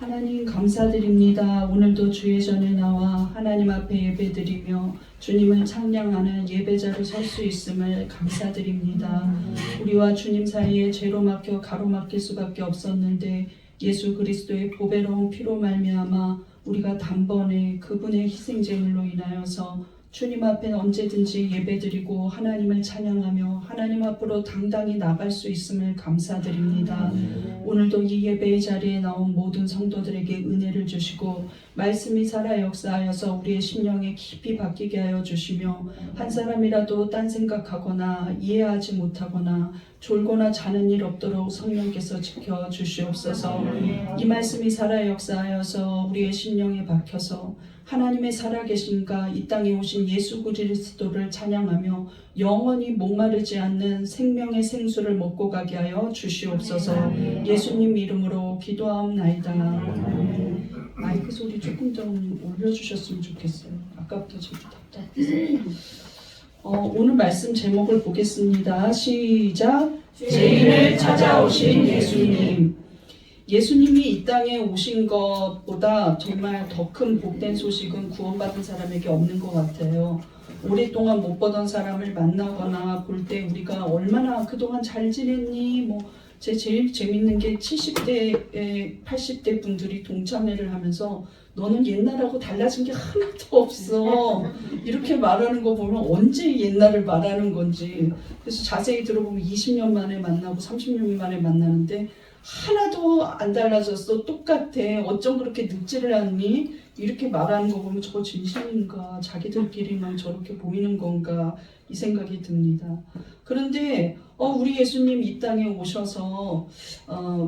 하나님 감사드립니다. 오늘도 주의 전에 나와 하나님 앞에 예배드리며 주님을 찬양하는 예배자로 설 수 있음을 감사드립니다. 우리와 주님 사이에 죄로 막혀 가로막힐 수밖에 없었는데 예수 그리스도의 보배로운 피로 말미암아 우리가 단번에 그분의 희생제물로 인하여서 주님 앞에 언제든지 예배드리고 하나님을 찬양하며 하나님 앞으로 당당히 나갈 수 있음을 감사드립니다. 오늘도 이 예배의 자리에 나온 모든 성도들에게 은혜를 주시고 말씀이 살아 역사하여서 우리의 심령에 깊이 박히게 하여 주시며 한 사람이라도 딴 생각하거나 이해하지 못하거나 졸거나 자는 일 없도록 성령께서 지켜 주시옵소서. 이 말씀이 살아 역사하여서 우리의 심령에 박혀서 하나님의 살아계신가 이 땅에 오신 예수 그리스도를 찬양하며 영원히 목마르지 않는 생명의 생수를 먹고 가게 하여 주시옵소서. 예수님 이름으로 기도하옵나이다. 마이크 소리 조금 좀 올려주셨으면 좋겠어요. 아까부터 저도 답답해서. 오늘 말씀 제목을 보겠습니다. 시작. 죄인을 찾아오신 예수님. 예수님이 이 땅에 오신 것보다 정말 더 큰 복된 소식은 구원받은 사람에게 없는 것 같아요. 오랫동안 못 보던 사람을 만나거나 볼 때 우리가 얼마나 그동안 잘 지냈니? 제 제일 재밌는 게 70대, 80대 분들이 동창회를 하면서 너는 옛날하고 달라진 게 하나도 없어. 이렇게 말하는 거 보면 언제 옛날을 말하는 건지. 그래서 자세히 들어보면 20년 만에 만나고 30년 만에 만나는데 하나도 안 달라졌어. 똑같아. 어쩜 그렇게 늙지를 않니? 이렇게 말하는 거 보면 저거 진심인가? 자기들끼리만 저렇게 보이는 건가? 이 생각이 듭니다. 그런데 우리 예수님 이 땅에 오셔서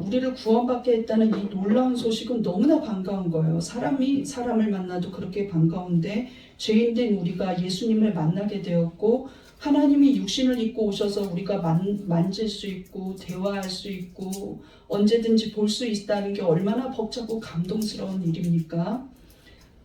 우리를 구원받게 했다는 이 놀라운 소식은 너무나 반가운 거예요. 사람이 사람을 만나도 그렇게 반가운데 죄인된 우리가 예수님을 만나게 되었고 하나님이 육신을 입고 오셔서 우리가 만질 수 있고 대화할 수 있고 언제든지 볼 수 있다는 게 얼마나 벅차고 감동스러운 일입니까?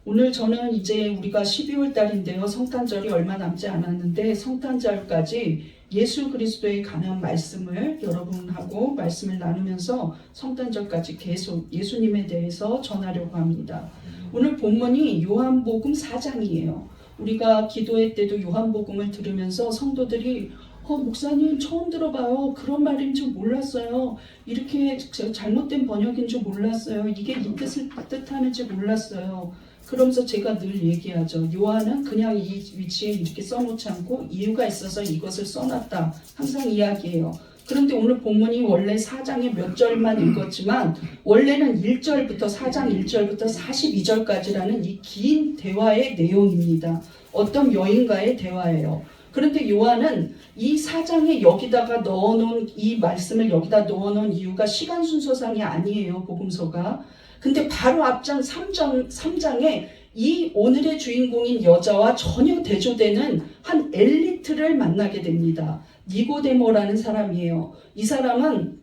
오늘 저는 이제 우리가 12월 달인데요. 성탄절이 얼마 남지 않았는데 성탄절까지 예수 그리스도에 관한 말씀을 여러분하고 말씀을 나누면서 성탄절까지 계속 예수님에 대해서 전하려고 합니다. 오늘 본문이 요한복음 4장이에요. 우리가 기도회 때도 요한복음을 들으면서 성도들이 목사님 처음 들어봐요. 그런 말인 줄 몰랐어요. 이렇게 잘못된 번역인 줄 몰랐어요. 이게 이 뜻을 뜻하는 줄 몰랐어요. 그러면서 제가 늘 얘기하죠. 요한은 그냥 이 위치에 이렇게 써놓지 않고 이유가 있어서 이것을 써놨다. 항상 이야기해요. 그런데 오늘 본문이 원래 4장에 몇 절만 읽었지만 원래는 1절부터 4장 1절부터 42절까지라는 이 긴 대화의 내용입니다. 어떤 여인과의 대화예요. 그런데 요한은 이 4장에 여기다가 넣어놓은 이 말씀을 여기다 넣어놓은 이유가 시간 순서상이 아니에요. 복음서가. 근데 바로 앞장 3장에 이 오늘의 주인공인 여자와 전혀 대조되는 한 엘리트를 만나게 됩니다. 니고데모라는 사람이에요. 이 사람은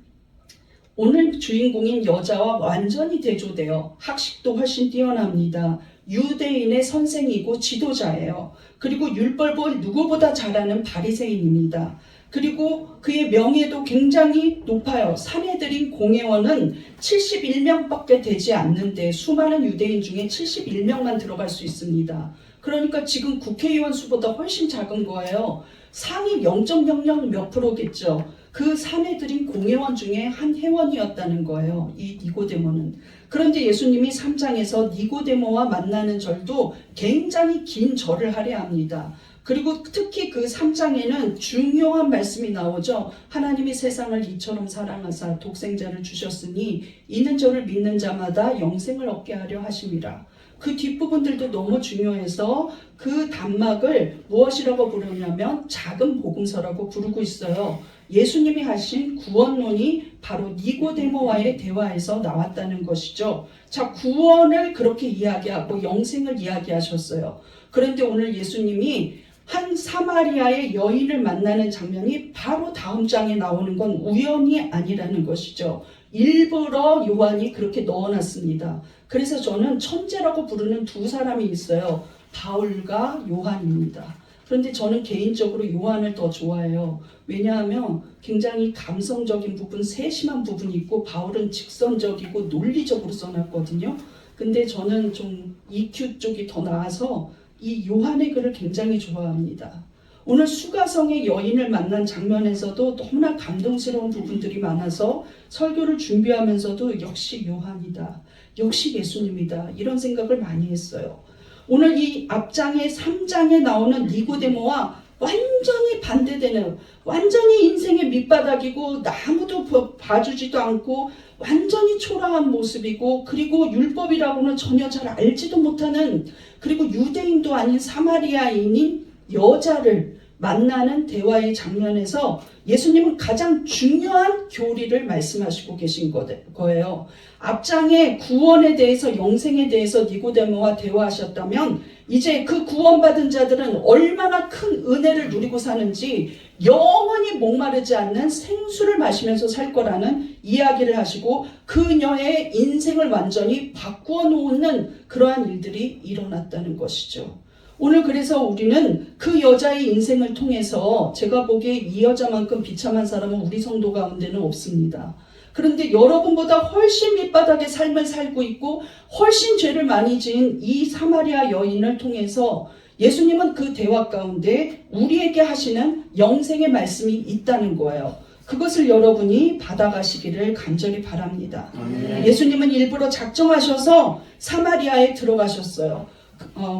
오늘 주인공인 여자와 완전히 대조돼요. 학식도 훨씬 뛰어납니다. 유대인의 선생이고 지도자예요. 그리고 율법을 누구보다 잘하는 바리새인입니다. 그리고 그의 명예도 굉장히 높아요. 사내들인 공회원은 71명밖에 되지 않는데 수많은 유대인 중에 71명만 들어갈 수 있습니다. 그러니까 지금 국회의원 수보다 훨씬 작은 거예요. 상위 0.00 몇 프로겠죠. 그 사내들인 공회원 중에 한 회원이었다는 거예요. 이 니고데모는. 그런데 예수님이 3장에서 니고데모와 만나는 절도 굉장히 긴 절을 하려 합니다. 그리고 특히 그 3장에는 중요한 말씀이 나오죠. 하나님이 세상을 이처럼 사랑하사 독생자를 주셨으니 이는 저를 믿는 자마다 영생을 얻게 하려 하심이라. 그 뒷부분들도 너무 중요해서 그 단막을 무엇이라고 부르냐면 작은 복음서라고 부르고 있어요. 예수님이 하신 구원론이 바로 니고데모와의 대화에서 나왔다는 것이죠. 자, 구원을 그렇게 이야기하고 영생을 이야기하셨어요. 그런데 오늘 예수님이 한 사마리아의 여인을 만나는 장면이 바로 다음 장에 나오는 건 우연이 아니라는 것이죠. 일부러 요한이 그렇게 넣어놨습니다. 그래서 저는 천재라고 부르는 두 사람이 있어요. 바울과 요한입니다. 그런데 저는 개인적으로 요한을 더 좋아해요. 왜냐하면 굉장히 감성적인 부분, 세심한 부분이 있고 바울은 직선적이고 논리적으로 써놨거든요. 근데 저는 좀 EQ 쪽이 더 나아서 이 요한의 글을 굉장히 좋아합니다. 오늘 수가성의 여인을 만난 장면에서도 너무나 감동스러운 부분들이 많아서 설교를 준비하면서도 역시 요한이다. 역시 예수님이다. 이런 생각을 많이 했어요. 오늘 이 앞장에 3장에 나오는 니고데모와 완전히 반대되는, 완전히 인생의 밑바닥이고 아무도 봐주지도 않고 완전히 초라한 모습이고, 그리고 율법이라고는 전혀 잘 알지도 못하는, 그리고 유대인도 아닌 사마리아인인 여자를 만나는 대화의 장면에서 예수님은 가장 중요한 교리를 말씀하시고 계신 거예요. 앞장에 구원에 대해서, 영생에 대해서 니고데모와 대화하셨다면 이제 그 구원받은 자들은 얼마나 큰 은혜를 누리고 사는지, 영원히 목마르지 않는 생수를 마시면서 살 거라는 이야기를 하시고 그녀의 인생을 완전히 바꾸어 놓는 그러한 일들이 일어났다는 것이죠. 오늘 그래서 우리는 그 여자의 인생을 통해서, 제가 보기에 이 여자만큼 비참한 사람은 우리 성도 가운데는 없습니다. 그런데 여러분보다 훨씬 밑바닥의 삶을 살고 있고 훨씬 죄를 많이 지은 이 사마리아 여인을 통해서 예수님은 그 대화 가운데 우리에게 하시는 영생의 말씀이 있다는 거예요. 그것을 여러분이 받아가시기를 간절히 바랍니다. 예수님은 일부러 작정하셔서 사마리아에 들어가셨어요.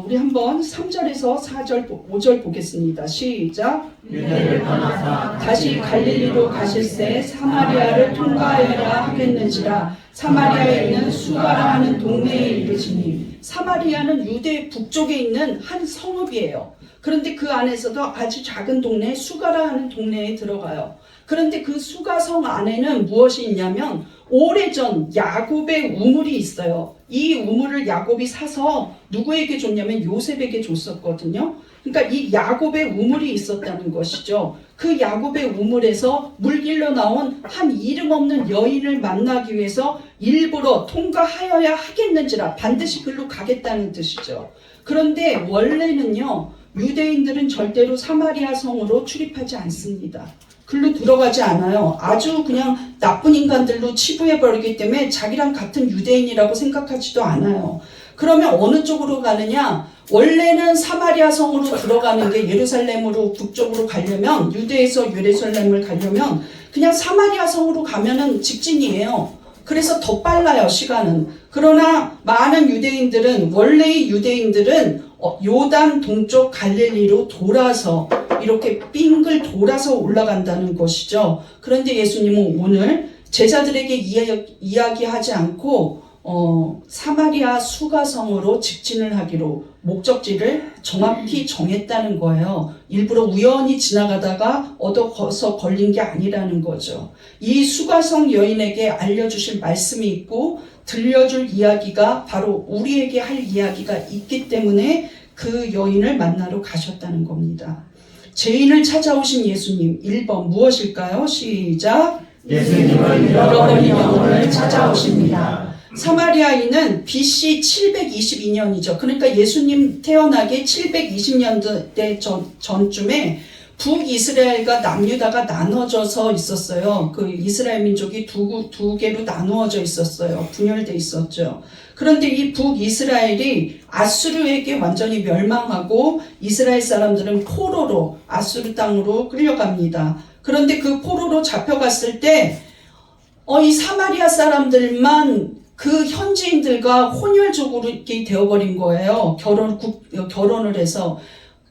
우리 한번 3절에서 4절, 5절 보겠습니다. 시작. 유대를 떠나사 다시 갈릴리로 가실새 사마리아를 통과하여야 하겠는지라. 사마리아에 있는 수가라 하는 동네에 이르시니. 사마리아는 유대 북쪽에 있는 한 성읍이에요. 그런데 그 안에서도 아주 작은 동네, 수가라 하는 동네에 들어가요. 그런데 그 수가성 안에는 무엇이 있냐면 오래전 야곱의 우물이 있어요. 이 우물을 야곱이 사서 누구에게 줬냐면 요셉에게 줬었거든요. 그러니까 이 야곱의 우물이 있었다는 것이죠. 그 야곱의 우물에서 물길로 나온 한 이름 없는 여인을 만나기 위해서 일부러 통과하여야 하겠는지라, 반드시 글로 가겠다는 뜻이죠. 그런데 원래는요, 유대인들은 절대로 사마리아 성으로 출입하지 않습니다. 글로 들어가지 않아요. 아주 그냥 나쁜 인간들로 치부해버리기 때문에 자기랑 같은 유대인이라고 생각하지도 않아요. 그러면 어느 쪽으로 가느냐? 원래는 사마리아 성으로 들어가는 게, 예루살렘으로 북쪽으로 가려면, 유대에서 예루살렘을 가려면 그냥 사마리아 성으로 가면은 직진이에요. 그래서 더 빨라요, 시간은. 그러나 많은 유대인들은, 원래의 유대인들은 요단 동쪽 갈릴리로 돌아서 이렇게 빙글 돌아서 올라간다는 것이죠. 그런데 예수님은 오늘 제자들에게 이야기하지 않고 사마리아 수가성으로 직진을 하기로 목적지를 정확히 정했다는 거예요. 일부러 우연히 지나가다가 얻어서 걸린 게 아니라는 거죠. 이 수가성 여인에게 알려주실 말씀이 있고 들려줄 이야기가 바로 우리에게 할 이야기가 있기 때문에 그 여인을 만나러 가셨다는 겁니다. 죄인을 찾아오신 예수님, 1번 무엇일까요? 시작. 예수님은 잃어버린 영혼을 찾아오십니다. 사마리아인은 BC 722년이죠. 그러니까 예수님 태어나기 720년대 전쯤에 북이스라엘과 남유다가 나눠져서 있었어요. 그 이스라엘 민족이 두 개로 나누어져 있었어요. 분열돼 있었죠. 그런데 이 북이스라엘이 아수르에게 완전히 멸망하고 이스라엘 사람들은 포로로 아수르 땅으로 끌려갑니다. 그런데 그 포로로 잡혀갔을 때 이 사마리아 사람들만 그 현지인들과 혼혈족으로 이렇게 되어버린 거예요. 결혼을 해서.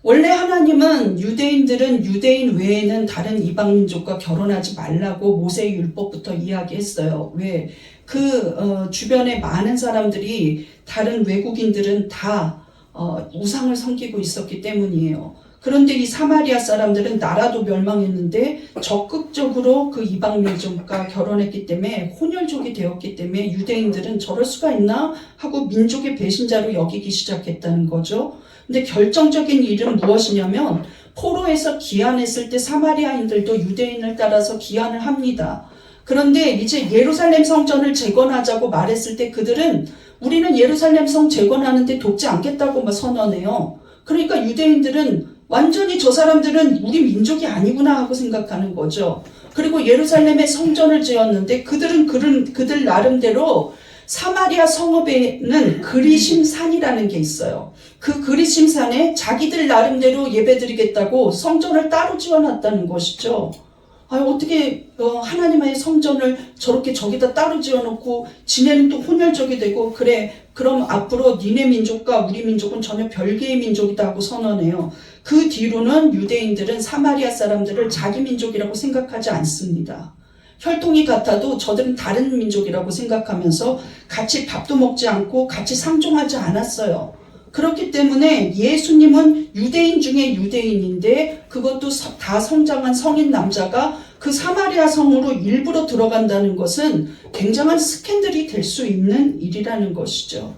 원래 하나님은 유대인들은 유대인 외에는 다른 이방 민족과 결혼하지 말라고 모세의 율법부터 이야기했어요. 왜? 주변에 많은 사람들이, 다른 외국인들은 다 우상을 섬기고 있었기 때문이에요. 그런데 이 사마리아 사람들은 나라도 멸망했는데 적극적으로 그 이방 민족과 결혼했기 때문에, 혼혈족이 되었기 때문에 유대인들은 저럴 수가 있나 하고 민족의 배신자로 여기기 시작했다는 거죠. 근데 결정적인 일은 무엇이냐면, 포로에서 귀환했을 때 사마리아인들도 유대인을 따라서 귀환을 합니다. 그런데 이제 예루살렘 성전을 재건하자고 말했을 때 그들은 우리는 예루살렘 성 재건하는데 돕지 않겠다고 선언해요. 그러니까 유대인들은 완전히 저 사람들은 우리 민족이 아니구나 하고 생각하는 거죠. 그리고 예루살렘에 성전을 지었는데 그들 나름대로 사마리아 성읍에는 그리심 산이라는 게 있어요. 그 그리심 산에 자기들 나름대로 예배드리겠다고 성전을 따로 지어놨다는 것이죠. 어떻게 하나님의 성전을 저렇게 저기다 따로 지어놓고 지네는 또 혼혈족이 되고 그래 그럼 앞으로 니네 민족과 우리 민족은 전혀 별개의 민족이다 하고 선언해요. 그 뒤로는 유대인들은 사마리아 사람들을 자기 민족이라고 생각하지 않습니다. 혈통이 같아도 저들은 다른 민족이라고 생각하면서 같이 밥도 먹지 않고 같이 상종하지 않았어요. 그렇기 때문에 예수님은 유대인 중에 유대인인데 그것도 다 성장한 성인 남자가 그 사마리아 성으로 일부러 들어간다는 것은 굉장한 스캔들이 될 수 있는 일이라는 것이죠.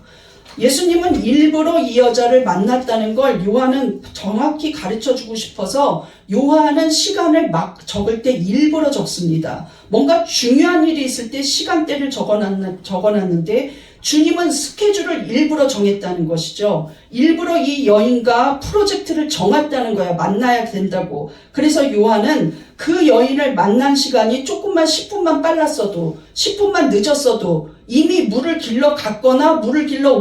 예수님은 일부러 이 여자를 만났다는 걸 요한은 정확히 가르쳐주고 싶어서 요한은 시간을 막 적을 때 일부러 적습니다. 뭔가 중요한 일이 있을 때 시간대를 적어놨는데 주님은 스케줄을 일부러 정했다는 것이죠. 일부러 이 여인과 프로젝트를 정했다는 거야. 만나야 된다고. 그래서 요한은 그 여인을 만난 시간이 조금만 10분만 빨랐어도 10분만 늦었어도 이미 물을 길러 갔거나 물을 길러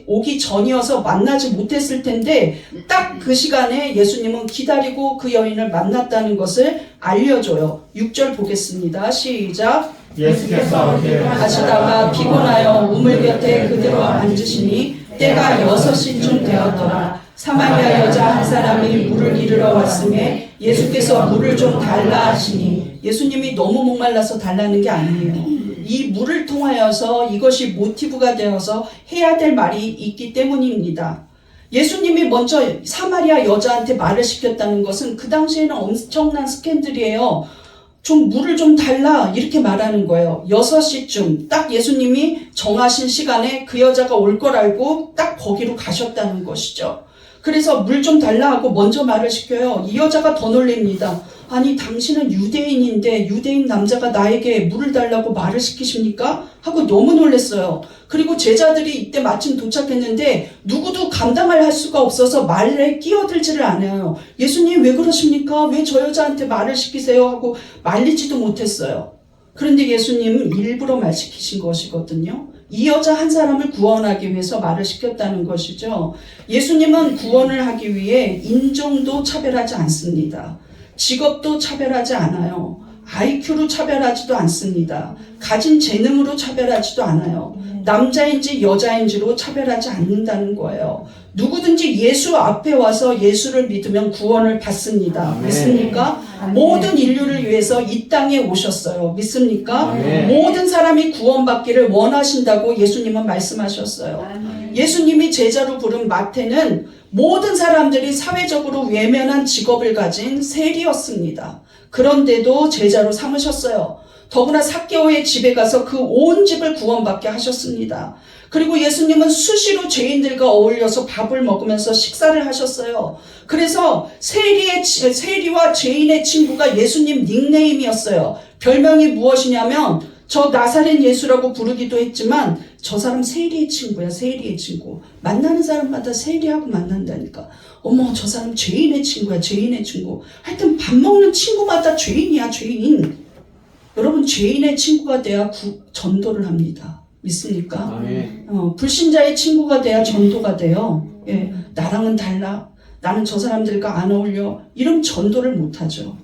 오기 전이어서 만나지 못했을 텐데 딱 그 시간에 예수님은 기다리고 그 여인을 만났다는 것을 알려줘요. 6절 보겠습니다. 시작. 예수께서 길을 가시다가 피곤하여 우물 곁에 그대로 앉으시니 때가 6시쯤 되었더라. 사마리아 여자 한 사람이 물을 이르러 왔음에 예수께서 물을 좀 달라 하시니 예수님이 너무 목말라서 달라는 게 아니에요. 이 물을 통하여서 이것이 모티브가 되어서 해야 될 말이 있기 때문입니다. 예수님이 먼저 사마리아 여자한테 말을 시켰다는 것은 그 당시에는 엄청난 스캔들이에요. 좀 물을 좀 달라 이렇게 말하는 거예요. 6시쯤 딱 예수님이 정하신 시간에 그 여자가 올 걸 알고 딱 거기로 가셨다는 것이죠. 그래서 물 좀 달라 하고 먼저 말을 시켜요. 이 여자가 더 놀랍니다. 아니 당신은 유대인인데 유대인 남자가 나에게 물을 달라고 말을 시키십니까? 하고 너무 놀랐어요. 그리고 제자들이 이때 마침 도착했는데 누구도 감당할 수가 없어서 말에 끼어들지를 않아요. 예수님 왜 그러십니까? 왜 저 여자한테 말을 시키세요? 하고 말리지도 못했어요. 그런데 예수님은 일부러 말 시키신 것이거든요. 이 여자 한 사람을 구원하기 위해서 말을 시켰다는 것이죠. 예수님은 구원을 하기 위해 인종도 차별하지 않습니다. 직업도 차별하지 않아요. IQ로 차별하지도 않습니다. 가진 재능으로 차별하지도 않아요. 남자인지 여자인지로 차별하지 않는다는 거예요. 누구든지 예수 앞에 와서 예수를 믿으면 구원을 받습니다. 믿습니까? 모든 인류를 위해서 이 땅에 오셨어요. 믿습니까? 모든 사람이 구원받기를 원하신다고 예수님은 말씀하셨어요. 예수님이 제자로 부른 마태는 모든 사람들이 사회적으로 외면한 직업을 가진 세리였습니다. 그런데도 제자로 삼으셨어요. 더구나 삭개오의 집에 가서 그 온 집을 구원받게 하셨습니다. 그리고 예수님은 수시로 죄인들과 어울려서 밥을 먹으면서 식사를 하셨어요. 그래서 세리와 죄인의 친구가 예수님 닉네임이었어요. 별명이 무엇이냐면 저 나사렛 예수라고 부르기도 했지만 저 사람 세리의 친구야. 세리의 친구. 만나는 사람마다 세리하고 만난다니까. 어머 저 사람 죄인의 친구야. 죄인의 친구. 하여튼 밥 먹는 친구마다 죄인이야. 죄인. 여러분 죄인의 친구가 돼야 전도를 합니다. 믿습니까? 불신자의 친구가 돼야 전도가 돼요. 예, 나랑은 달라. 나는 저 사람들과 안 어울려. 이러면 전도를 못하죠.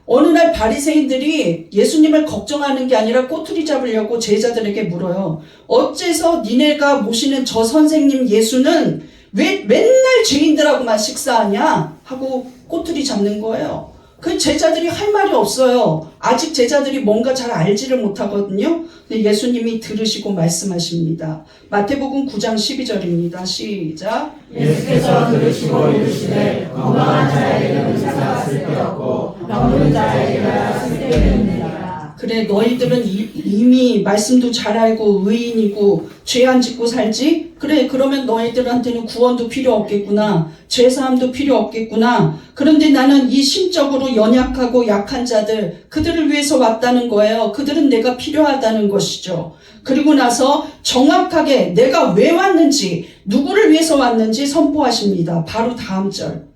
어느 날 바리새인들이 예수님을 걱정하는 게 아니라 꼬투리 잡으려고 제자들에게 물어요. 어째서 니네가 모시는 저 선생님 예수는 왜 맨날 죄인들하고만 식사하냐? 하고 꼬투리 잡는 거예요. 그 제자들이 할 말이 없어요. 아직 제자들이 뭔가 잘 알지를 못하거든요. 근데 예수님이 들으시고 말씀하십니다. 마태복음 9장 12절입니다. 시작. 예수께서 들으시고 이르시되 건강한 자에게는 의사가 쓸데없고 병든 자에게나 쓸데있느니라. 그래 너희들은 이미 말씀도 잘 알고 의인이고 죄 안 짓고 살지? 그래 그러면 너희들한테는 구원도 필요 없겠구나. 죄사함도 필요 없겠구나. 그런데 나는 이 심적으로 연약하고 약한 자들 그들을 위해서 왔다는 거예요. 그들은 내가 필요하다는 것이죠. 그리고 나서 정확하게 내가 왜 왔는지 누구를 위해서 왔는지 선포하십니다. 바로 다음 절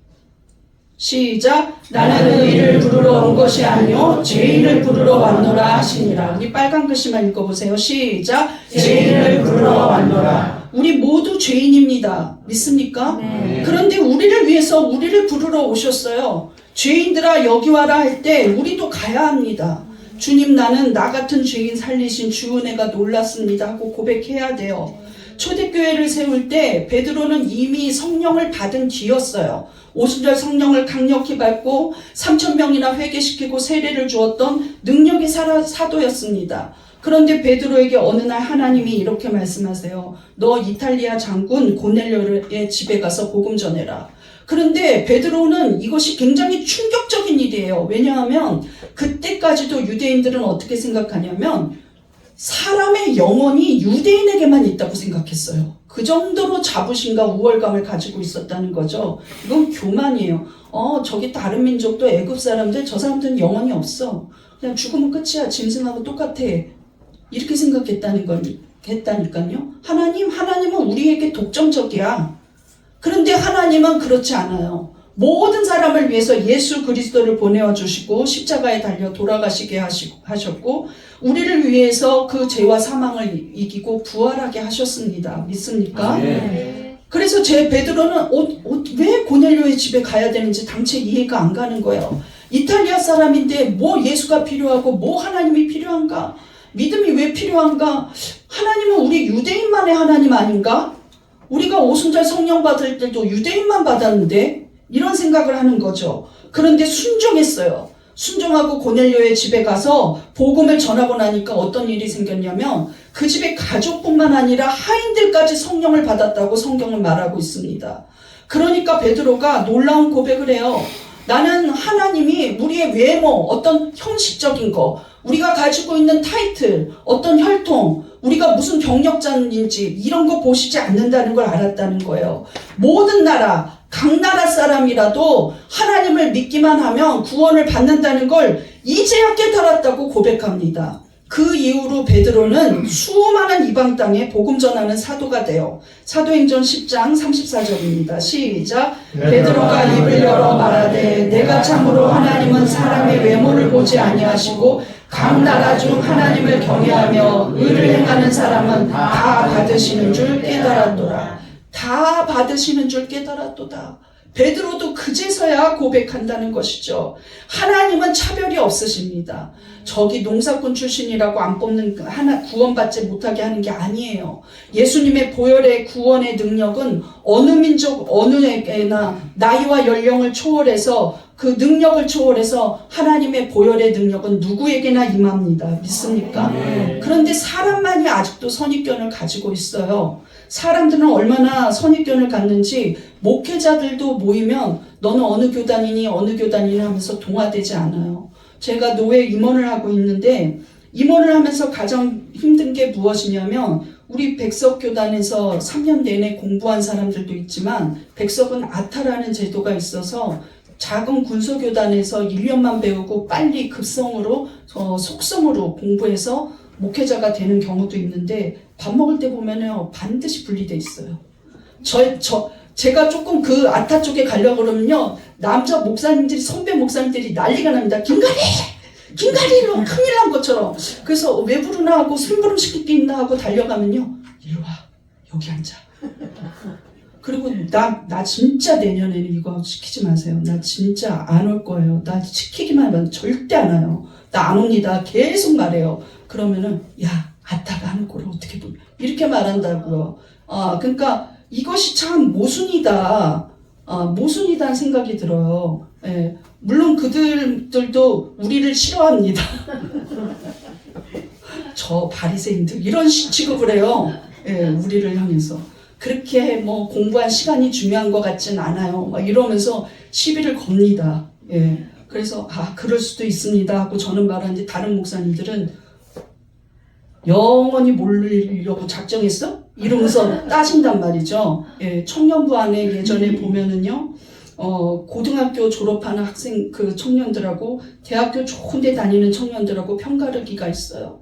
시작. 나는 의를 부르러 온 것이 아니요 죄인을 부르러 왔노라 하시니라. 우리 빨간 글씨만 읽어보세요. 시작. 죄인을 부르러 왔노라. 우리 모두 죄인입니다. 믿습니까? 네. 그런데 우리를 위해서 우리를 부르러 오셨어요. 죄인들아 여기 와라 할 때 우리도 가야 합니다. 주님 나는 나 같은 죄인 살리신 주 은혜가 놀랐습니다 하고 고백해야 돼요. 초대교회를 세울 때 베드로는 이미 성령을 받은 뒤였어요. 오순절 성령을 강력히 받고 3,000명이나 회개시키고 세례를 주었던 능력의 사도였습니다. 그런데 베드로에게 어느 날 하나님이 이렇게 말씀하세요. 너 이탈리아 장군 고넬료의 집에 가서 복음 전해라. 그런데 베드로는 이것이 굉장히 충격적인 일이에요. 왜냐하면 그때까지도 유대인들은 어떻게 생각하냐면 사람의 영혼이 유대인에게만 있다고 생각했어요. 그 정도로 자부심과 우월감을 가지고 있었다는 거죠. 이건 교만이에요. 저기 다른 민족도 애굽 사람들 저 사람들은 영혼이 없어. 그냥 죽으면 끝이야. 짐승하고 똑같아. 이렇게 했다니까요. 하나님은 우리에게 독점적이야. 그런데 하나님은 그렇지 않아요. 모든 사람을 위해서 예수 그리스도를 보내어 주시고 십자가에 달려 돌아가시게 하셨고 우리를 위해서 그 죄와 사망을 이기고 부활하게 하셨습니다. 믿습니까? 네. 그래서 제 베드로는 왜 고넬료의 집에 가야 되는지 당최 이해가 안 가는 거예요. 이탈리아 사람인데 뭐 예수가 필요하고 뭐 하나님이 필요한가? 믿음이 왜 필요한가? 하나님은 우리 유대인만의 하나님 아닌가? 우리가 오순절 성령 받을 때도 유대인만 받았는데 이런 생각을 하는 거죠. 그런데 순종했어요. 순종하고 고넬료의 집에 가서 복음을 전하고 나니까 어떤 일이 생겼냐면 그 집의 가족뿐만 아니라 하인들까지 성령을 받았다고 성경은 말하고 있습니다. 그러니까 베드로가 놀라운 고백을 해요. 나는 하나님이 우리의 외모, 어떤 형식적인 거, 우리가 가지고 있는 타이틀, 어떤 혈통, 우리가 무슨 경력자인지 이런 거 보시지 않는다는 걸 알았다는 거예요. 모든 나라, 각 나라 사람이라도 하나님을 믿기만 하면 구원을 받는다는 걸 이제야 깨달았다고 고백합니다. 그 이후로 베드로는 수많은 이방 땅에 복음 전하는 사도가 돼요. 사도행전 10장 34절입니다. 시작. 베드로가 입을 열어 말하되 내가 참으로 하나님은 사람의 외모를 보지 아니하시고 각 나라 중 하나님을 경외하며 의를 행하는 사람은 다 받으시는 줄 깨달았노라. 다 받으시는 줄 깨달았도다. 베드로도 그제서야 고백한다는 것이죠. 하나님은 차별이 없으십니다. 저기 농사꾼 출신이라고 안 뽑는 구원받지 못하게 하는 게 아니에요. 예수님의 보혈의 구원의 능력은 어느 민족 어느에게나 나이와 연령을 초월해서 그 능력을 초월해서 하나님의 보혈의 능력은 누구에게나 임합니다. 믿습니까? 그런데 사람만이 아직도 선입견을 가지고 있어요. 사람들은 얼마나 선입견을 갖는지 목회자들도 모이면 너는 어느 교단이니 하면서 동화되지 않아요. 제가 노예 임원을 하고 있는데 임원을 하면서 가장 힘든 게 무엇이냐면 우리 백석교단에서 3년 내내 공부한 사람들도 있지만 백석은 아타라는 제도가 있어서 작은 군소교단에서 1년만 배우고 빨리 급성으로 속성으로 공부해서 목회자가 되는 경우도 있는데 밥 먹을 때 보면요 반드시 분리돼 있어요. 제가 조금 그 아타 쪽에 가려고 그러면요 남자 목사님들이 선배 목사님들이 난리가 납니다. 김가리로 큰일 난 것처럼. 그래서 왜 부르나 하고 심부름 시킬 게 있나 하고 달려가면요 이리 와 여기 앉아. 그리고 나 진짜 내년에는 이거 시키지 마세요. 나 진짜 안 올 거예요. 나 시키기만 하면 절대 안 와요. 나 안 옵니다. 계속 말해요. 그러면은 야 아따가 하는 꼴을 어떻게 보면 이렇게 말한다고요. 그러니까 이것이 참 모순이다. 모순이다는 생각이 들어요. 예, 물론 그들도 우리를 싫어합니다. 저 바리새인들 이런 취급을 해요. 예, 우리를 향해서. 그렇게 뭐 공부한 시간이 중요한 것 같진 않아요. 막 이러면서 시비를 겁니다. 예. 그래서 그럴 수도 있습니다 하고 저는 말하는데 다른 목사님들은 영원히 모르려고 작정했어? 이러면서 따진단 말이죠. 예, 청년부 안에 예전에 보면은요, 고등학교 졸업하는 학생, 그 청년들하고 대학교 좋은 데 다니는 청년들하고 편가르기가 있어요.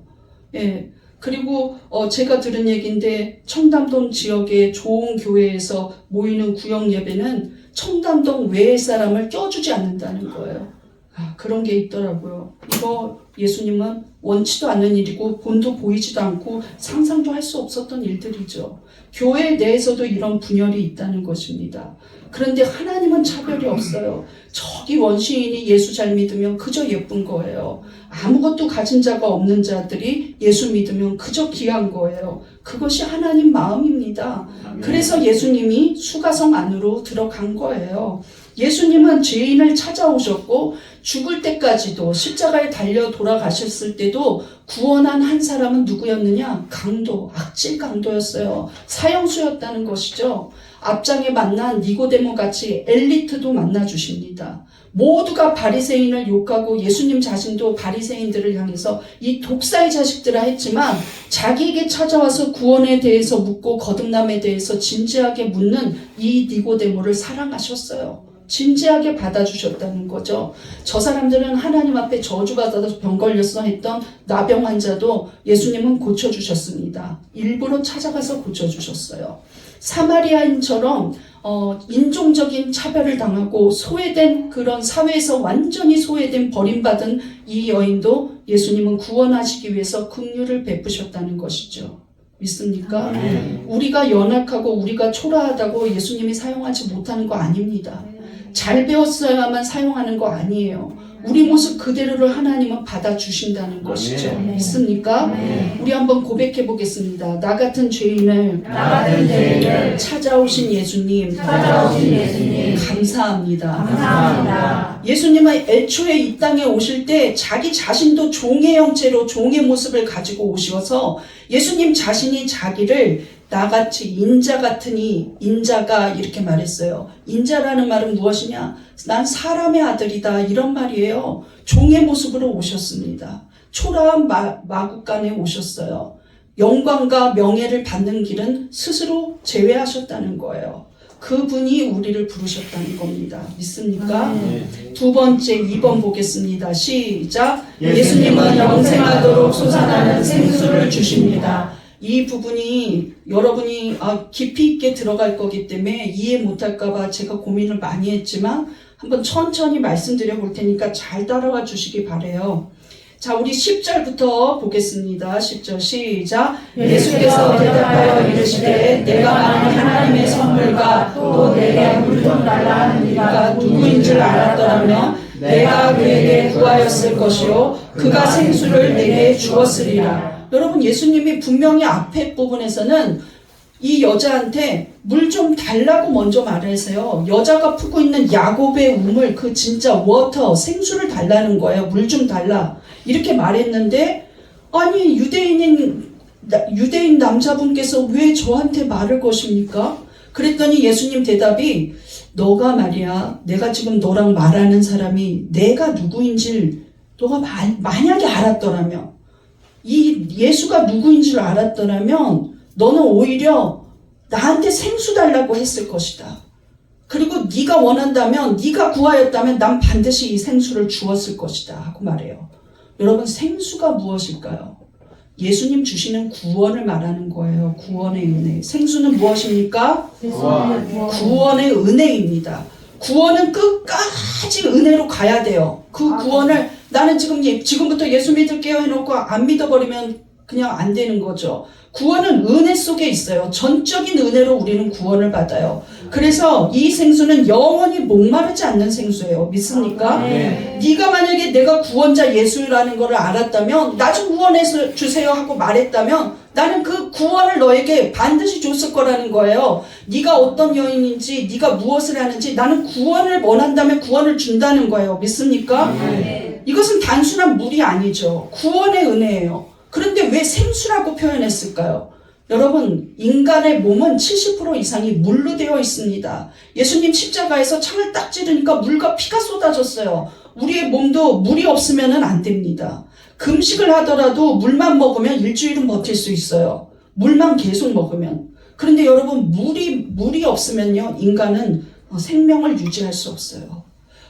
예. 그리고 제가 들은 얘기인데 청담동 지역의 좋은 교회에서 모이는 구역 예배는 청담동 외의 사람을 껴주지 않는다는 거예요. 그런 게 있더라고요. 이거 예수님은 원치도 않는 일이고 본도 보이지도 않고 상상도 할 수 없었던 일들이죠. 교회 내에서도 이런 분열이 있다는 것입니다. 그런데 하나님은 차별이 없어요. 저기 원시인이 예수 잘 믿으면 그저 예쁜 거예요. 아무것도 가진 자가 없는 자들이 예수 믿으면 그저 귀한 거예요. 그것이 하나님 마음입니다. 그래서 예수님이 수가성 안으로 들어간 거예요. 예수님은 죄인을 찾아오셨고 죽을 때까지도 십자가에 달려 돌아가셨을 때도 구원한 한 사람은 누구였느냐? 강도, 악질 강도였어요. 사형수였다는 것이죠. 앞장에 만난 니고데모 같이 엘리트도 만나주십니다. 모두가 바리새인을 욕하고 예수님 자신도 바리새인들을 향해서 이 독사의 자식들아 했지만 자기에게 찾아와서 구원에 대해서 묻고 거듭남에 대해서 진지하게 묻는 이 니고데모를 사랑하셨어요. 진지하게 받아주셨다는 거죠. 저 사람들은 하나님 앞에 저주받아서 병 걸렸어 했던 나병 환자도 예수님은 고쳐주셨습니다. 일부러 찾아가서 고쳐주셨어요. 사마리아인처럼 인종적인 차별을 당하고 소외된 그런 사회에서 완전히 소외된 버림받은 이 여인도 예수님은 구원하시기 위해서 긍휼을 베푸셨다는 것이죠. 믿습니까? 우리가 연약하고 우리가 초라하다고 예수님이 사용하지 못하는 거 아닙니다. 잘 배웠어야만 사용하는 거 아니에요. 우리 모습 그대로를 하나님은 받아주신다는 것이죠. 믿습니까? 우리 한번 고백해 보겠습니다. 나 같은 죄인을 찾아오신 예수님, 감사합니다. 예수님은 애초에 이 땅에 오실 때 자기 자신도 종의 형체로 종의 모습을 가지고 오셔서 예수님 자신이 자기를 나같이 인자 같으니 인자가 이렇게 말했어요. 인자라는 말은 무엇이냐? 난 사람의 아들이다 이런 말이에요. 종의 모습으로 오셨습니다. 초라한 마국간에 오셨어요. 영광과 명예를 받는 길은 스스로 제외하셨다는 거예요. 그분이 우리를 부르셨다는 겁니다. 믿습니까? 두 번째 2번 보겠습니다. 시작. 예수님은 영생하도록 솟아나는 생수를 주십니다. 이 부분이 여러분이 깊이 있게 들어갈 거기 때문에 이해 못할까봐 제가 고민을 많이 했지만 한번 천천히 말씀드려 볼 테니까 잘 따라와 주시기 바래요. 자, 우리 10절부터 보겠습니다. 10절 시작. 예수께서 대답하여 이르시되 내가 많은 하나님의 선물과 또 내게 물 좀 달라 하는 이가 누구인 줄 알았더라면 내가 그에게 구하였을 것이요 그가 생수를 내게 주었으리라. 여러분, 예수님이 분명히 앞에 부분에서는 이 여자한테 물 좀 달라고 먼저 말하세요. 여자가 푸고 있는 야곱의 우물, 그 진짜 워터, 생수를 달라는 거예요. 물 좀 달라. 이렇게 말했는데, 아니, 유대인 남자분께서 왜 저한테 말을 거십니까? 그랬더니 예수님 대답이, 너가 말이야, 내가 지금 너랑 말하는 사람이 내가 누구인지 너가 만약에 알았더라면, 이 예수가 누구인 줄 알았더라면 너는 오히려 나한테 생수 달라고 했을 것이다. 그리고 네가 원한다면, 네가 구하였다면 난 반드시 이 생수를 주었을 것이다 하고 말해요. 여러분, 생수가 무엇일까요? 예수님 주시는 구원을 말하는 거예요. 구원의 은혜. 생수는 무엇입니까? 구원의 은혜입니다. 구원은 끝까지 은혜로 가야 돼요. 그 구원을 나는 지금부터 예수 믿을게요 해놓고 안 믿어버리면 그냥 안 되는 거죠. 구원은 은혜 속에 있어요. 전적인 은혜로 우리는 구원을 받아요. 그래서 이 생수는 영원히 목마르지 않는 생수예요. 믿습니까? 네가 만약에 내가 구원자 예수라는 것을 알았다면 나 좀 구원해서 주세요 하고 말했다면 나는 그 구원을 너에게 반드시 줬을 거라는 거예요. 네가 어떤 여인인지 네가 무엇을 하는지 나는 구원을 원한다면 구원을 준다는 거예요. 믿습니까? 이것은 단순한 물이 아니죠. 구원의 은혜예요. 그런데 왜 생수라고 표현했을까요? 여러분, 인간의 몸은 70% 이상이 물로 되어 있습니다. 예수님 십자가에서 창을 딱 찌르니까 물과 피가 쏟아졌어요. 우리의 몸도 물이 없으면 안 됩니다. 금식을 하더라도 물만 먹으면 일주일은 버틸 수 있어요. 물만 계속 먹으면. 그런데 여러분, 물이 없으면요, 인간은 생명을 유지할 수 없어요.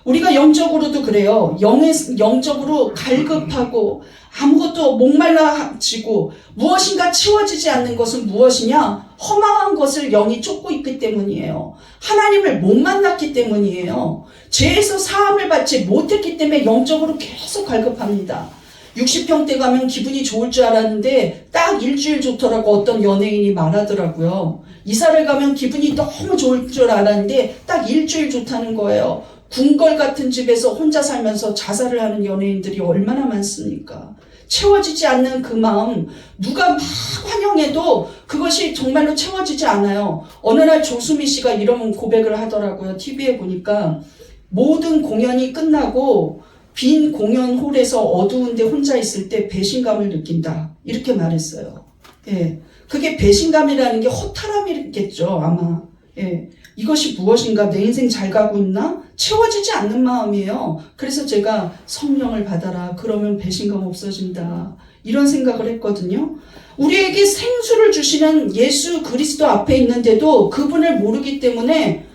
우리가 영적으로도 그래요. 영적으로 갈급하고 아무것도 목말라지고 무엇인가 채워지지 않는 것은 무엇이냐? 허망한 것을 영이 쫓고 있기 때문이에요. 하나님을 못 만났기 때문이에요. 죄에서 사함을 받지 못했기 때문에 영적으로 계속 갈급합니다. 60평대 가면 기분이 좋을 줄 알았는데 딱 일주일 좋더라고 어떤 연예인이 말하더라고요. 이사를 가면 기분이 너무 좋을 줄 알았는데 딱 일주일 좋다는 거예요. 궁궐 같은 집에서 혼자 살면서 자살을 하는 연예인들이 얼마나 많습니까? 채워지지 않는 그 마음, 누가 막 환영해도 그것이 정말로 채워지지 않아요. 어느 날 조수미 씨가 이런 고백을 하더라고요. TV에 보니까 모든 공연이 끝나고 빈 공연홀에서 어두운데 혼자 있을 때 배신감을 느낀다. 이렇게 말했어요. 예. 그게 배신감이라는 게 허탈함이겠죠, 아마. 예. 이것이 무엇인가? 내 인생 잘 가고 있나? 채워지지 않는 마음이에요. 그래서 제가 성령을 받아라. 그러면 배신감 없어진다. 이런 생각을 했거든요. 우리에게 생수를 주시는 예수 그리스도 앞에 있는데도 그분을 모르기 때문에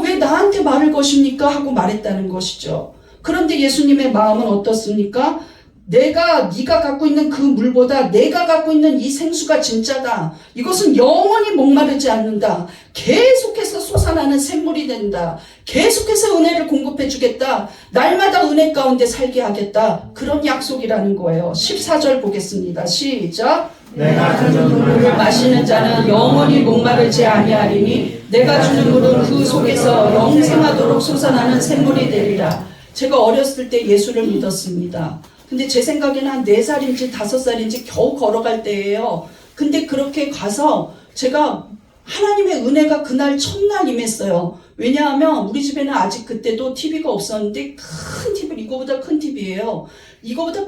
왜 나한테 말을 거십니까? 하고 말했다는 것이죠. 그런데 예수님의 마음은 어떻습니까? 네가 갖고 있는 그 물보다 내가 갖고 있는 이 생수가 진짜다. 이것은 영원히 목마르지 않는다. 계속해서 솟아나는 샘물이 된다. 계속해서 은혜를 공급해 주겠다. 날마다 은혜 가운데 살게 하겠다. 그런 약속이라는 거예요. 14절 보겠습니다. 시작. 내가 주는 물을 마시는 자는 영원히 목마르지 아니하리니 내가 주는 물은 그 속에서 영생하도록 솟아나는 샘물이 되리라. 제가 어렸을 때 예수를 믿었습니다. 근데 제 생각에는 한 4살인지 5살인지 겨우 걸어갈 때예요. 근데 그렇게 가서 제가 하나님의 은혜가 그날 첫날 임했어요. 왜냐하면 우리 집에는 아직 그때도 TV가 없었는데 큰 TV, 이거보다 큰 TV예요. 이거보다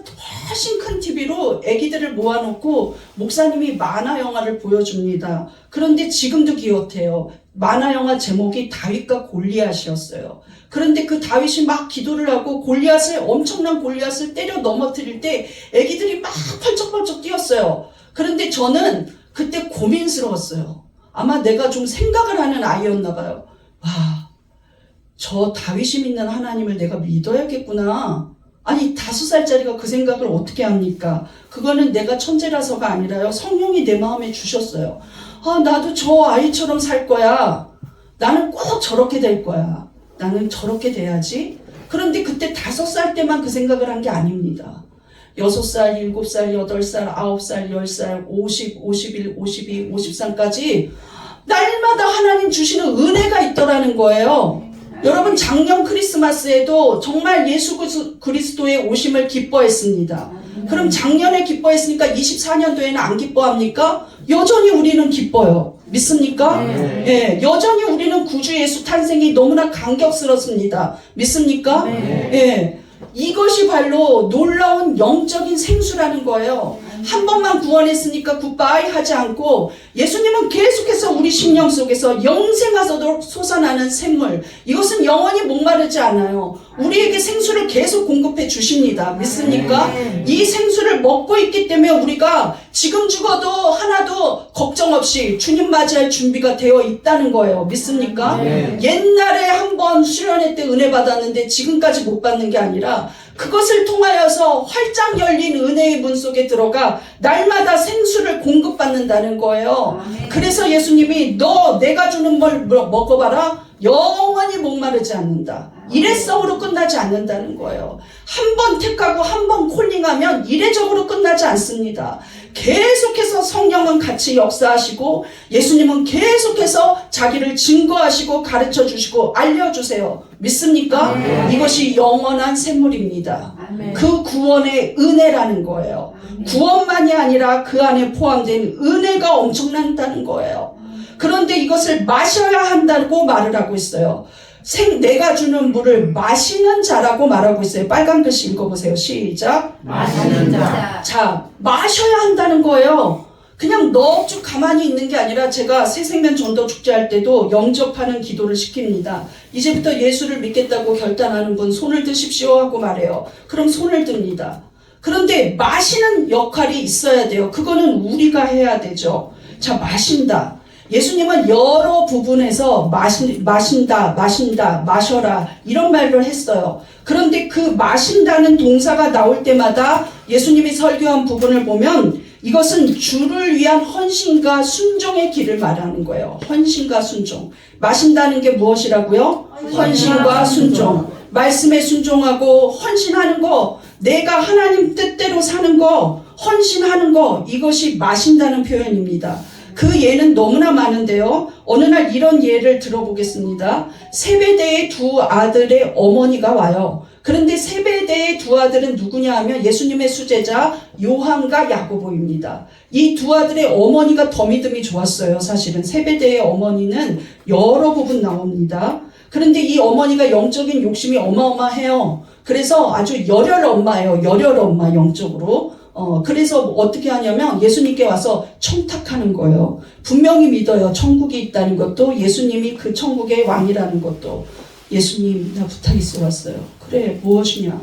훨씬 큰 TV로 아기들을 모아놓고 목사님이 만화 영화를 보여줍니다. 그런데 지금도 기억해요. 만화 영화 제목이 다윗과 골리앗이었어요. 그런데 그 다윗이 막 기도를 하고 엄청난 골리앗을 때려 넘어뜨릴 때 아기들이 막 펄쩍펄쩍 뛰었어요. 그런데 저는 그때 고민스러웠어요. 아마 내가 좀 생각을 하는 아이였나 봐요. 와, 저 다윗이 믿는 하나님을 내가 믿어야겠구나. 아니 5살짜리가 그 생각을 어떻게 합니까? 그거는 내가 천재라서가 아니라요. 성령이 내 마음에 주셨어요. 나도 저 아이처럼 살 거야. 나는 꼭 저렇게 될 거야. 나는 저렇게 돼야지. 그런데 그때 5살 때만 그 생각을 한 게 아닙니다. 6살, 7살, 8살, 9살, 10살, 50, 51, 52, 53까지 날마다 하나님 주시는 은혜가 있더라는 거예요. 여러분, 작년 크리스마스에도 정말 예수 그리스도의 오심을 기뻐했습니다. 그럼 작년에 기뻐했으니까 24년도에는 안 기뻐합니까? 여전히 우리는 기뻐요. 믿습니까? 예, 여전히 우리는 구주 예수 탄생이 너무나 감격스럽습니다. 믿습니까? 예, 이것이 바로 놀라운 영적인 생수라는 거예요. 한 번만 구원했으니까 굿바이 하지 않고 예수님은 계속해서 우리 심령 속에서 영생하도록 솟아나는 샘물, 이것은 영원히 목마르지 않아요. 우리에게 생수를 계속 공급해 주십니다. 믿습니까? 이 생수를 먹고 있기 때문에 우리가 지금 죽어도 하나도 걱정 없이 주님 맞이할 준비가 되어 있다는 거예요. 믿습니까? 옛날에 한번 수련회 때 은혜 받았는데 지금까지 못 받는 게 아니라 그것을 통하여서 활짝 열린 은혜의 문 속에 들어가 날마다 생수를 공급받는다는 거예요. 그래서 예수님이 내가 주는 걸 먹어봐라. 영원히 목마르지 않는다. 이래성으로 끝나지 않는다는 거예요. 한 번 택하고 한 번 콜링하면 이례적으로 끝나지 않습니다. 계속해서 성령은 같이 역사하시고 예수님은 계속해서 자기를 증거하시고 가르쳐 주시고 알려주세요. 믿습니까? 이것이 영원한 샘물입니다. 그 구원의 은혜라는 거예요. 구원만이 아니라 그 안에 포함된 은혜가 엄청난다는 거예요. 그런데 이것을 마셔야 한다고 말을 하고 있어요. 내가 주는 물을 마시는 자라고 말하고 있어요. 빨간 글씨 읽어보세요. 시작. 마시는 자. 자, 마셔야 한다는 거예요. 그냥 넙죽 가만히 있는 게 아니라 제가 새생명 전도 축제할 때도 영접하는 기도를 시킵니다. 이제부터 예수를 믿겠다고 결단하는 분 손을 드십시오 하고 말해요. 그럼 손을 듭니다. 그런데 마시는 역할이 있어야 돼요. 그거는 우리가 해야 되죠. 자, 마신다. 예수님은 여러 부분에서 마신다, 마셔라 이런 말을 했어요. 그런데 그 마신다는 동사가 나올 때마다 예수님이 설교한 부분을 보면 이것은 주를 위한 헌신과 순종의 길을 말하는 거예요. 헌신과 순종. 마신다는 게 무엇이라고요? 헌신과 순종. 말씀에 순종하고 헌신하는 거, 내가 하나님 뜻대로 사는 거, 헌신하는 거, 이것이 마신다는 표현입니다. 그 예는 너무나 많은데요. 어느 날 이런 예를 들어보겠습니다. 세베대의 두 아들의 어머니가 와요. 그런데 세베대의 두 아들은 누구냐 하면 예수님의 수제자 요한과 야고보입니다. 이 두 아들의 어머니가 더 믿음이 좋았어요. 사실은 세베대의 어머니는 여러 부분 나옵니다. 그런데 이 어머니가 영적인 욕심이 어마어마해요. 그래서 아주 열혈 엄마예요. 열혈 엄마 영적으로. 그래서 어떻게 하냐면 예수님께 와서 청탁하는 거예요. 분명히 믿어요. 천국이 있다는 것도, 예수님이 그 천국의 왕이라는 것도. 예수님, 나 부탁 있어 왔어요. 그래, 무엇이냐?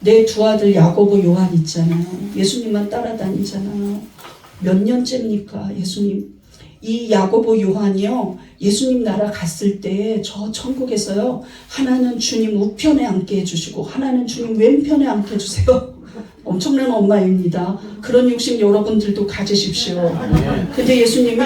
내 두 아들 야고보 요한 있잖아요. 예수님만 따라다니잖아요. 몇 년째입니까, 예수님? 이 야고보 요한이요, 예수님 나라 갔을 때 저 천국에서요, 하나는 주님 우편에 앉게 해주시고 하나는 주님 왼편에 앉게 해주세요. 엄청난 엄마입니다. 그런 욕심 여러분들도 가지십시오. 근데 예수님이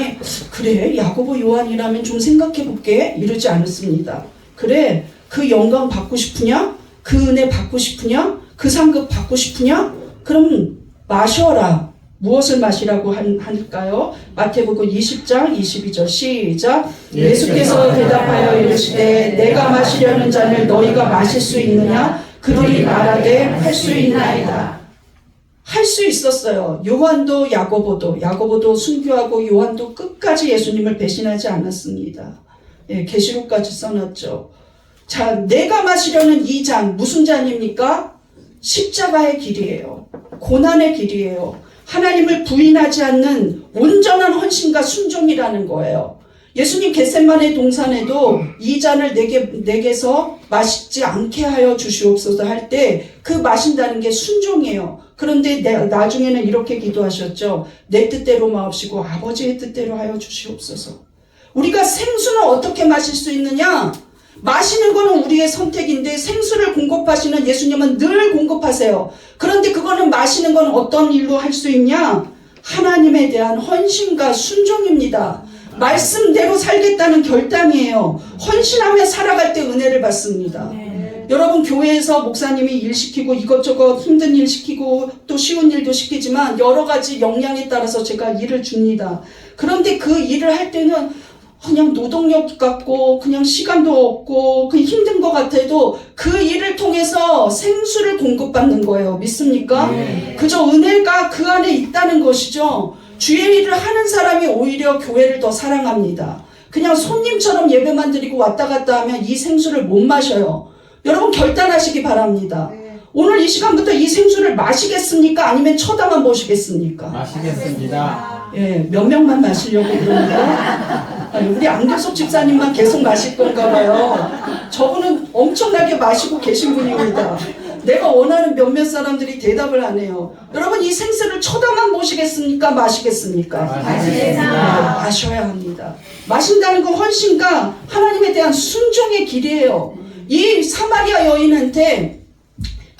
그래, 야고보 요한이라면 좀 생각해 볼게 이러지 않았습니다. 그래, 그 영광 받고 싶으냐? 그 은혜 받고 싶으냐? 그 상급 받고 싶으냐? 그럼 마셔라. 무엇을 마시라고 할까요? 마태복음 20장 22절 시작. 예수께서 대답하여 이르시되 내가 마시려는 잔을 너희가 마실 수 있느냐? 그들이 말하되 할 수 있나이다. 할 수 있었어요. 요한도 야고보도 순교하고 요한도 끝까지 예수님을 배신하지 않았습니다. 예, 계시록까지 써놨죠. 자, 내가 마시려는 이 잔, 무슨 잔입니까? 십자가의 길이에요. 고난의 길이에요. 하나님을 부인하지 않는 온전한 헌신과 순종이라는 거예요. 예수님 겟세마네 동산에도 이 잔을 내게서 마시지 않게 하여 주시옵소서 할 때 그 마신다는 게 순종이에요. 그런데 나중에는 이렇게 기도하셨죠. 내 뜻대로 마옵시고 아버지의 뜻대로 하여 주시옵소서. 우리가 생수는 어떻게 마실 수 있느냐? 마시는 거는 우리의 선택인데 생수를 공급하시는 예수님은 늘 공급하세요. 그런데 그거는 마시는 건 어떤 일로 할 수 있냐? 하나님에 대한 헌신과 순종입니다. 말씀대로 살겠다는 결단이에요. 헌신하며 살아갈 때 은혜를 받습니다. 여러분, 교회에서 목사님이 일 시키고 이것저것 힘든 일 시키고 또 쉬운 일도 시키지만 여러 가지 역량에 따라서 제가 일을 줍니다. 그런데 그 일을 할 때는 그냥 노동력 같고 그냥 시간도 없고 그냥 힘든 것 같아도 그 일을 통해서 생수를 공급받는 거예요. 믿습니까? 그저 은혜가 그 안에 있다는 것이죠. 주의 일을 하는 사람이 오히려 교회를 더 사랑합니다. 그냥 손님처럼 예배만 드리고 왔다 갔다 하면 이 생수를 못 마셔요. 여러분, 결단하시기 바랍니다. 오늘 이 시간부터 이 생수를 마시겠습니까? 아니면 쳐다만 보시겠습니까? 마시겠습니다. 예, 몇 명만 마시려고 그러니까 우리 안교섭 집사님만 계속 마실 건가 봐요. 저분은 엄청나게 마시고 계신 분입니다. 내가 원하는 몇몇 사람들이 대답을 안 해요. 여러분, 이 생수를 쳐다만 보시겠습니까? 마시겠습니까? 마시겠습니다. 마셔야 합니다. 마신다는 건 헌신과 하나님에 대한 순종의 길이에요. 이 사마리아 여인한테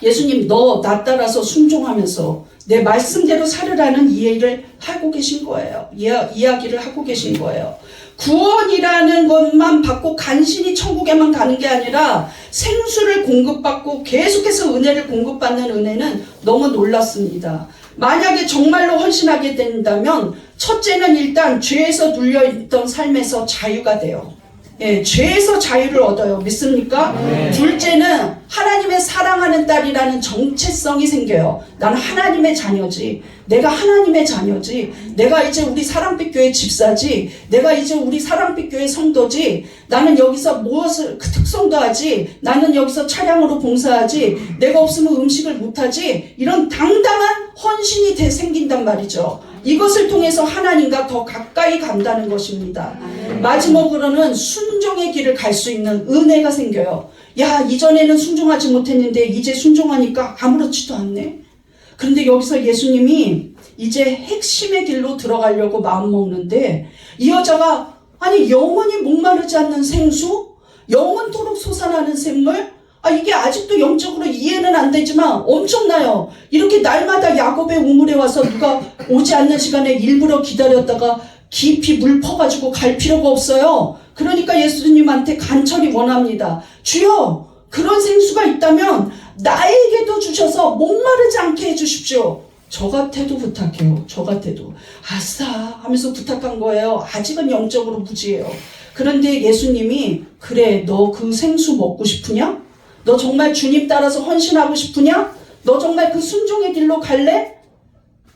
예수님, 너 나 따라서 순종하면서 내 말씀대로 살으라는 이해를 하고 계신 거예요. 이야기를 하고 계신 거예요. 구원이라는 것만 받고 간신히 천국에만 가는 게 아니라 생수를 공급받고 계속해서 은혜를 공급받는 은혜는 너무 놀랐습니다. 만약에 정말로 헌신하게 된다면 첫째는 일단 죄에서 눌려있던 삶에서 자유가 돼요. 예, 죄에서 자유를 얻어요. 믿습니까? 둘째는 하나님의 사랑하는 딸이라는 정체성이 생겨요. 나는 하나님의 자녀지. 내가 하나님의 자녀지. 내가 이제 우리 사랑빛 교회 집사지. 내가 이제 우리 사랑빛 교회 성도지. 나는 여기서 무엇을 그 특성도 하지. 나는 여기서 차량으로 봉사하지. 내가 없으면 음식을 못하지. 이런 당당한 헌신이 생긴단 말이죠. 이것을 통해서 하나님과 더 가까이 간다는 것입니다. 마지막으로는 순종의 길을 갈 수 있는 은혜가 생겨요. 야, 이전에는 순종하지 못했는데 이제 순종하니까 아무렇지도 않네. 그런데 여기서 예수님이 이제 핵심의 길로 들어가려고 마음먹는데 이 여자가 아니 영원히 목마르지 않는 생수? 영원토록 솟아나는 샘물? 이게 아직도 영적으로 이해는 안 되지만 엄청나요. 이렇게 날마다 야곱의 우물에 와서 누가 오지 않는 시간에 일부러 기다렸다가 깊이 물 퍼가지고 갈 필요가 없어요. 그러니까 예수님한테 간절히 원합니다. 주여, 그런 생수가 있다면 나에게도 주셔서 목마르지 않게 해주십시오. 저 같아도 부탁해요. 저 같아도. 아싸 하면서 부탁한 거예요. 아직은 영적으로 무지해요. 그런데 예수님이 그래, 너 그 생수 먹고 싶으냐? 너 정말 주님 따라서 헌신하고 싶으냐? 너 정말 그 순종의 길로 갈래?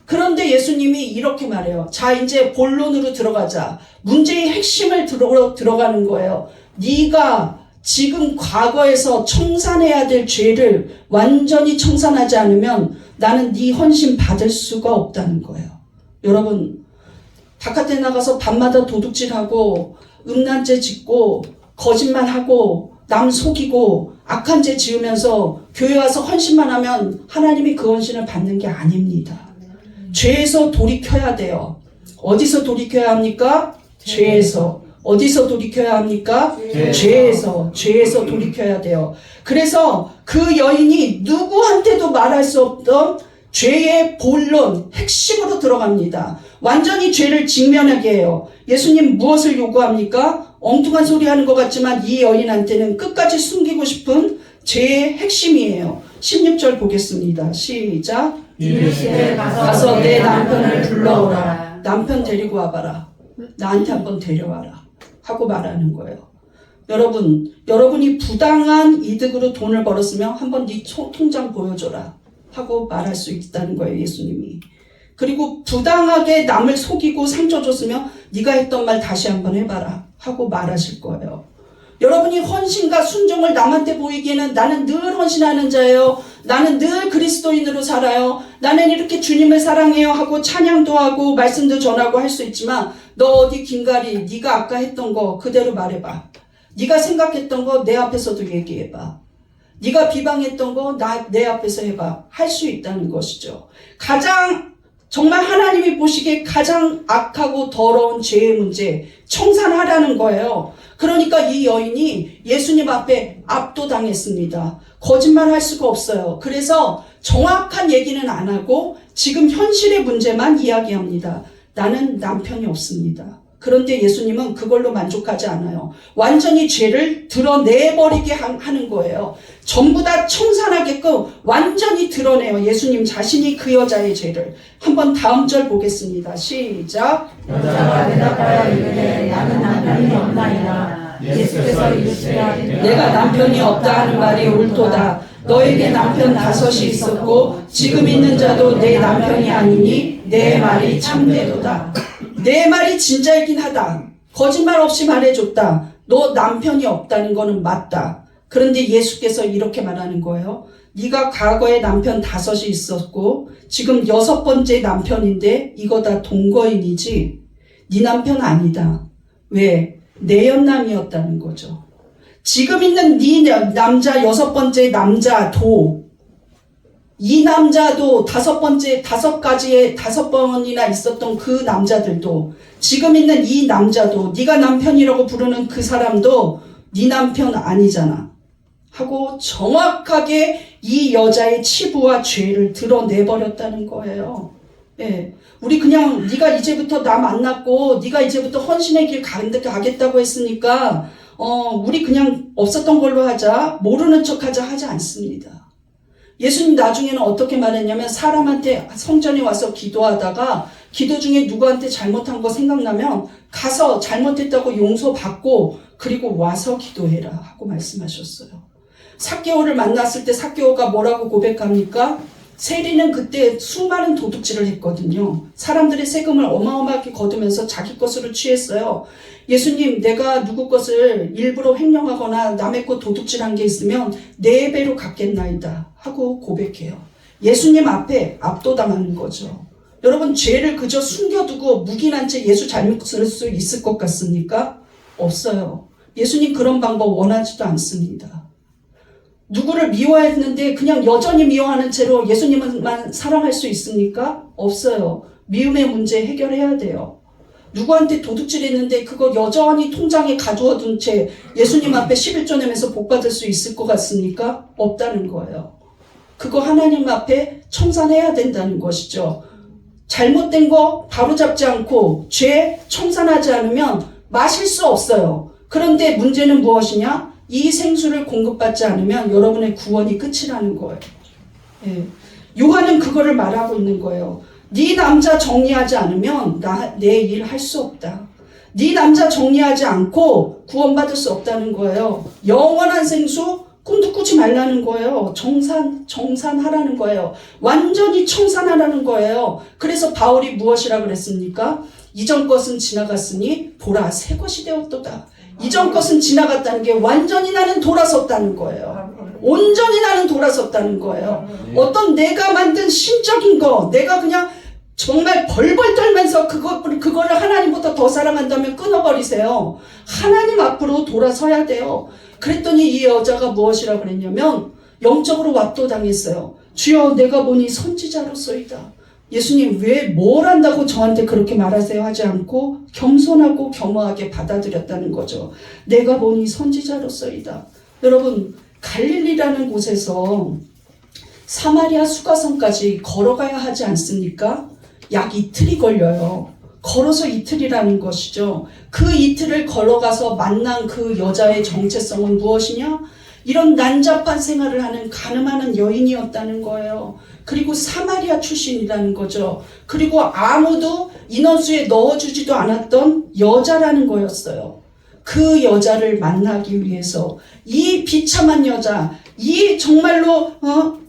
그런데 예수님이 이렇게 말해요. 자, 이제 본론으로 들어가자. 문제의 핵심을 들어가는 거예요. 네가 지금 과거에서 청산해야 될 죄를 완전히 청산하지 않으면 나는 네 헌신 받을 수가 없다는 거예요. 여러분, 바깥에 나가서 밤마다 도둑질하고 음란죄 짓고 거짓말하고 남 속이고 악한 죄 지으면서 교회 와서 헌신만 하면 하나님이 그 헌신을 받는 게 아닙니다. 죄에서 돌이켜야 돼요. 어디서 돌이켜야 합니까? 죄에서. 어디서 돌이켜야 합니까? 죄에서 돌이켜야 돼요. 그래서 그 여인이 누구한테도 말할 수 없던 죄의 본론, 핵심으로 들어갑니다. 완전히 죄를 직면하게 해요. 예수님 무엇을 요구합니까? 엉뚱한 소리 하는 것 같지만 이 여인한테는 끝까지 숨기고 싶은 죄의 핵심이에요. 16절 보겠습니다. 시작. 이르시되 가서 내 남편을 불러오라. 남편 데리고 와봐라. 나한테 한번 데려와라. 하고 말하는 거예요. 여러분이 부당한 이득으로 돈을 벌었으면 한번 네 통장 보여줘라. 하고 말할 수 있다는 거예요, 예수님이. 그리고 부당하게 남을 속이고 상처 줬으면 네가 했던 말 다시 한번 해봐라. 하고 말하실 거예요. 여러분이 헌신과 순종을 남한테 보이기에는 나는 늘 헌신하는 자예요. 나는 늘 그리스도인으로 살아요. 나는 이렇게 주님을 사랑해요 하고 찬양도 하고 말씀도 전하고 할 수 있지만 너 어디 김가리 네가 아까 했던 거 그대로 말해봐. 네가 생각했던 거 내 앞에서도 얘기해봐. 네가 비방했던 거 내 앞에서 해봐. 할 수 있다는 것이죠. 정말 하나님이 보시기에 가장 악하고 더러운 죄의 문제 청산하라는 거예요. 그러니까 이 여인이 예수님 앞에 압도당했습니다. 거짓말할 수가 없어요. 그래서 정확한 얘기는 안 하고 지금 현실의 문제만 이야기합니다. 나는 남편이 없습니다. 그런데 예수님은 그걸로 만족하지 않아요. 완전히 죄를 드러내버리게 하는 거예요. 전부 다 청산하게끔 완전히 드러내요. 예수님 자신이 그 여자의 죄를. 한번 다음 절 보겠습니다. 시작. 여자가 대답하여 이르되 나는 남편이 없나이다. 예수께서 이르시되 내가 남편이 없다 하는 말이 옳도다. 너에게 남편 5이 있었고 지금 있는 자도 내 남편이 아니니 내 말이 참되도다. 내 말이 진짜이긴 하다. 거짓말 없이 말해줬다. 너 남편이 없다는 거는 맞다. 그런데 예수께서 이렇게 말하는 거예요. 네가 과거에 남편 5이 있었고 지금 6번째 남편인데 이거 다 동거인이지 네 남편 아니다. 왜? 내연남이었다는 거죠. 지금 있는 네 남자 6번째 남자도 이 남자도 5번이나 있었던 그 남자들도 지금 있는 이 남자도 네가 남편이라고 부르는 그 사람도 네 남편 아니잖아 하고 정확하게 이 여자의 치부와 죄를 드러내버렸다는 거예요. 예, 우리 그냥 네가 이제부터 나 만났고 네가 이제부터 헌신의 길 가겠다고 했으니까 우리 그냥 없었던 걸로 하자, 모르는 척하자 하지 않습니다. 예수님 나중에는 어떻게 말했냐면 사람한테 성전에 와서 기도하다가 기도 중에 누구한테 잘못한 거 생각나면 가서 잘못했다고 용서받고 그리고 와서 기도해라 하고 말씀하셨어요. 삭개오를 만났을 때 삭개오가 뭐라고 고백합니까? 세리는 그때 수많은 도둑질을 했거든요. 사람들의 세금을 어마어마하게 거두면서 자기 것으로 취했어요. 예수님, 내가 누구 것을 일부러 횡령하거나 남의 것 도둑질한 게 있으면 4배로 갚겠나이다 하고 고백해요. 예수님 앞에 압도당하는 거죠. 여러분 죄를 그저 숨겨두고 묵인한 채 예수 잘 믿을 수 있을 것 같습니까? 없어요. 예수님 그런 방법 원하지도 않습니다. 누구를 미워했는데 그냥 여전히 미워하는 채로 예수님만 사랑할 수 있습니까? 없어요. 미움의 문제 해결해야 돼요. 누구한테 도둑질했는데 그거 여전히 통장에 가두어둔 채 예수님 앞에 11조 내면서 복 받을 수 있을 것 같습니까? 없다는 거예요. 그거 하나님 앞에 청산해야 된다는 것이죠. 잘못된 거 바로잡지 않고 죄 청산하지 않으면 마실 수 없어요. 그런데 문제는 무엇이냐? 이 생수를 공급받지 않으면 여러분의 구원이 끝이라는 거예요. 예. 요한은 그거를 말하고 있는 거예요. 네 남자 정리하지 않으면 내 일 할 수 없다. 네 남자 정리하지 않고 구원받을 수 없다는 거예요. 영원한 생수 꿈도 꾸지 말라는 거예요. 정산하라는 거예요. 완전히 청산하라는 거예요. 그래서 바울이 무엇이라 그랬습니까? 이전 것은 지나갔으니 보라 새 것이 되었도다. 이전 것은 지나갔다는 게 완전히 나는 돌아섰다는 거예요. 온전히 나는 돌아섰다는 거예요. 어떤 내가 만든 신적인 거, 내가 그냥 정말 벌벌 떨면서 그거를 하나님보다 더 사랑한다면 끊어버리세요. 하나님 앞으로 돌아서야 돼요. 그랬더니 이 여자가 무엇이라 그랬냐면 영적으로 왁도당했어요. 주여 내가 보니 선지자로서이다. 예수님 왜 뭘 한다고 저한테 그렇게 말하세요 하지 않고 겸손하고 겸허하게 받아들였다는 거죠. 내가 보니 선지자로서이다. 여러분 갈릴리라는 곳에서 사마리아 수가성까지 걸어가야 하지 않습니까? 약 이틀이 걸려요. 걸어서 이틀이라는 것이죠. 그 이틀을 걸어가서 만난 그 여자의 정체성은 무엇이냐? 이런 난잡한 생활을 하는 가늠하는 여인이었다는 거예요. 그리고 사마리아 출신이라는 거죠. 그리고 아무도 인원수에 넣어주지도 않았던 여자라는 거였어요. 그 여자를 만나기 위해서 이 비참한 여자, 이 정말로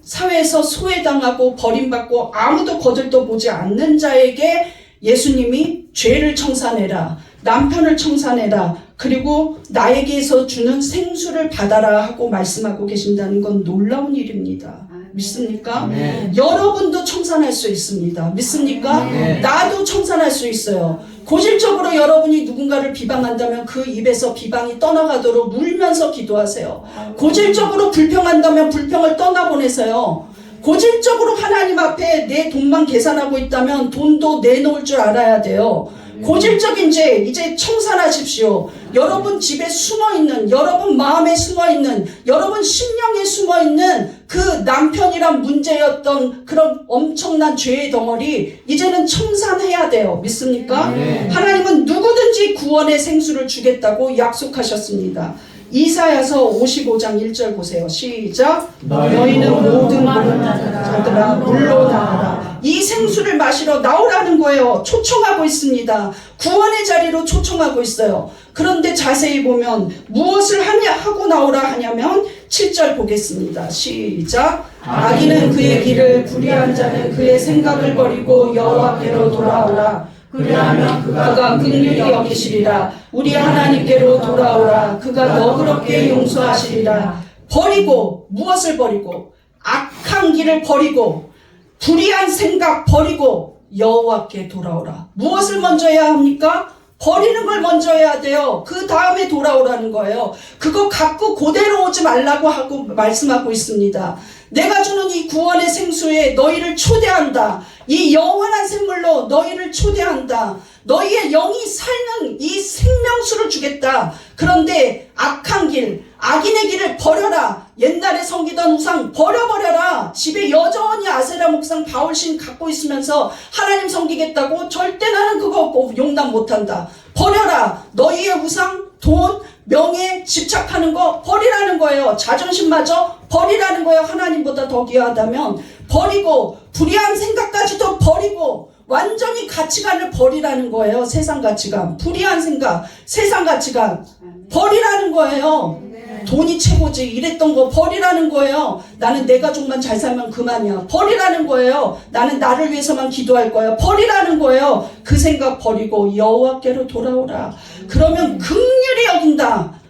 사회에서 소외당하고 버림받고 아무도 거들떠보지 않는 자에게 예수님이 죄를 청산해라, 남편을 청산해라, 그리고 나에게서 주는 생수를 받아라 하고 말씀하고 계신다는 건 놀라운 일입니다. 믿습니까? 여러분도 청산할 수 있습니다. 믿습니까? 나도 청산할 수 있어요. 고질적으로 여러분이 누군가를 비방한다면 그 입에서 비방이 떠나가도록 울면서 기도하세요. 고질적으로 불평한다면 불평을 떠나보내세요. 고질적으로 하나님 앞에 내 돈만 계산하고 있다면 돈도 내놓을 줄 알아야 돼요. 고질적인 죄 이제 청산하십시오. 여러분 집에 숨어있는, 여러분 마음에 숨어있는, 여러분 심령에 숨어있는 그 남편이란 문제였던 그런 엄청난 죄의 덩어리 이제는 청산해야 돼요. 믿습니까? 하나님은 누구든지 구원의 생수를 주겠다고 약속하셨습니다. 이사야서 55장 1절 보세요. 시작. 너희는 모든 모르는 자들아 물러나라. 이 생수를 마시러 나오라는 거예요. 초청하고 있습니다. 구원의 자리로 초청하고 있어요. 그런데 자세히 보면 무엇을 하고 나오라 하냐면 7절 보겠습니다. 시작. 악인은 그의 길을, 불의한 자는 그의 생각을 버리고 여호와께로 돌아오라. 그리하면 그가 긍휼히 여기시리라. 우리 하나님께로 돌아오라. 그가 너그럽게 용서하시리라. 버리고, 무엇을 버리고? 악한 길을 버리고, 불의한 생각 버리고 여호와께 돌아오라. 무엇을 먼저 해야 합니까? 버리는 걸 먼저 해야 돼요. 그 다음에 돌아오라는 거예요. 그거 갖고 그대로 오지 말라고 하고 말씀하고 있습니다. 내가 주는 이 구원의 생수에 너희를 초대한다. 이 영원한 샘물로 너희를 초대한다. 너희의 영이 살는 이 생명수를 주겠다. 그런데 악한 길, 악인의 길을 버려라. 옛날에 섬기던 우상 버려버려라. 집에 여전히 아세라 목상 바울신 갖고 있으면서 하나님 섬기겠다고 절대 나는 그거 용납 못한다. 버려라. 너희의 우상, 돈, 명예, 집착하는 거 버리라는 거예요. 자존심마저 버리라는 거예요. 하나님보다 더 귀하다면 버리고, 불의한 생각까지도 버리고, 완전히 가치관을 버리라는 거예요. 세상 가치관, 불의한 생각, 세상 가치관 버리라는 거예요. 돈이 최고지 이랬던 거 버리라는 거예요. 나는 내 가족만 잘 살면 그만이야. 버리라는 거예요. 나는 나를 위해서만 기도할 거야. 버리라는 거예요. 그 생각 버리고 여호와께로 돌아오라. 그러면 긍휼히 여긴다.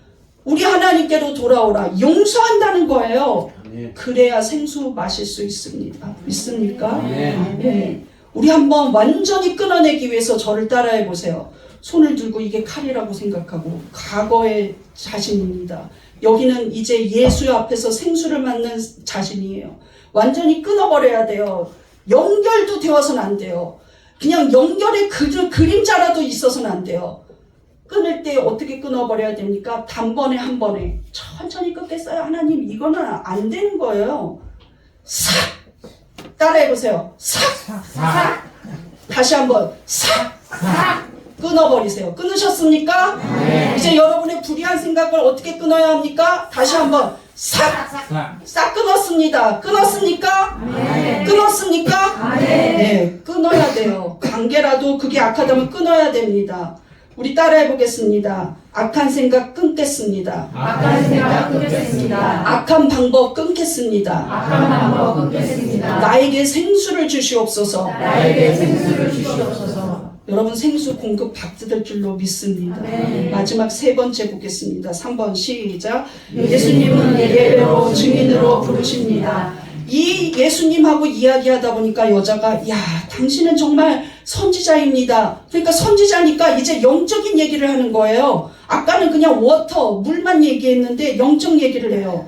우리 하나님께로 돌아오라. 용서한다는 거예요. 그래야 생수 마실 수 있습니다. 믿습니까? 네. 우리 한번 완전히 끊어내기 위해서 저를 따라해 보세요. 손을 들고 이게 칼이라고 생각하고 과거의 자신입니다. 여기는 이제 예수 앞에서 생수를 맞는 자신이에요. 완전히 끊어버려야 돼요. 연결도 되어서는 안 돼요. 그냥 연결의 그림자라도 있어서는 안 돼요. 끊을 때 어떻게 끊어버려야 됩니까? 단번에 한 번에 천천히 끊겠어요. 하나님 이거는 안 되는 거예요. 싹! 따라해보세요. 싹! 싹! 다시 한번 싹! 싹! 끊어버리세요. 끊으셨습니까? 네. 이제 여러분의 불의한 생각을 어떻게 끊어야 합니까? 다시 한번 싹! 싹 끊었습니다. 끊었습니까? 네. 끊었습니까? 네. 네, 끊어야 돼요. 관계라도 그게 악하다면 끊어야 됩니다. 우리 따라해 보겠습니다. 악한 생각 끊겠습니다. 악한 생각 끊겠습니다. 악한 방법 끊겠습니다. 악한 방법 끊겠습니다. 나에게 생수를 주시옵소서. 나에게 생수를 주시옵소서. 여러분 생수 공급 받을 줄로 믿습니다. 네. 마지막 세 번째 보겠습니다. 3번 시작. 예수님은 예배로 증인으로 부르십니다. 이 예수님하고 이야기하다 보니까 여자가 야 당신은 정말 선지자입니다. 그러니까 선지자니까 이제 영적인 얘기를 하는 거예요. 아까는 그냥 워터 물만 얘기했는데 영적 얘기를 해요.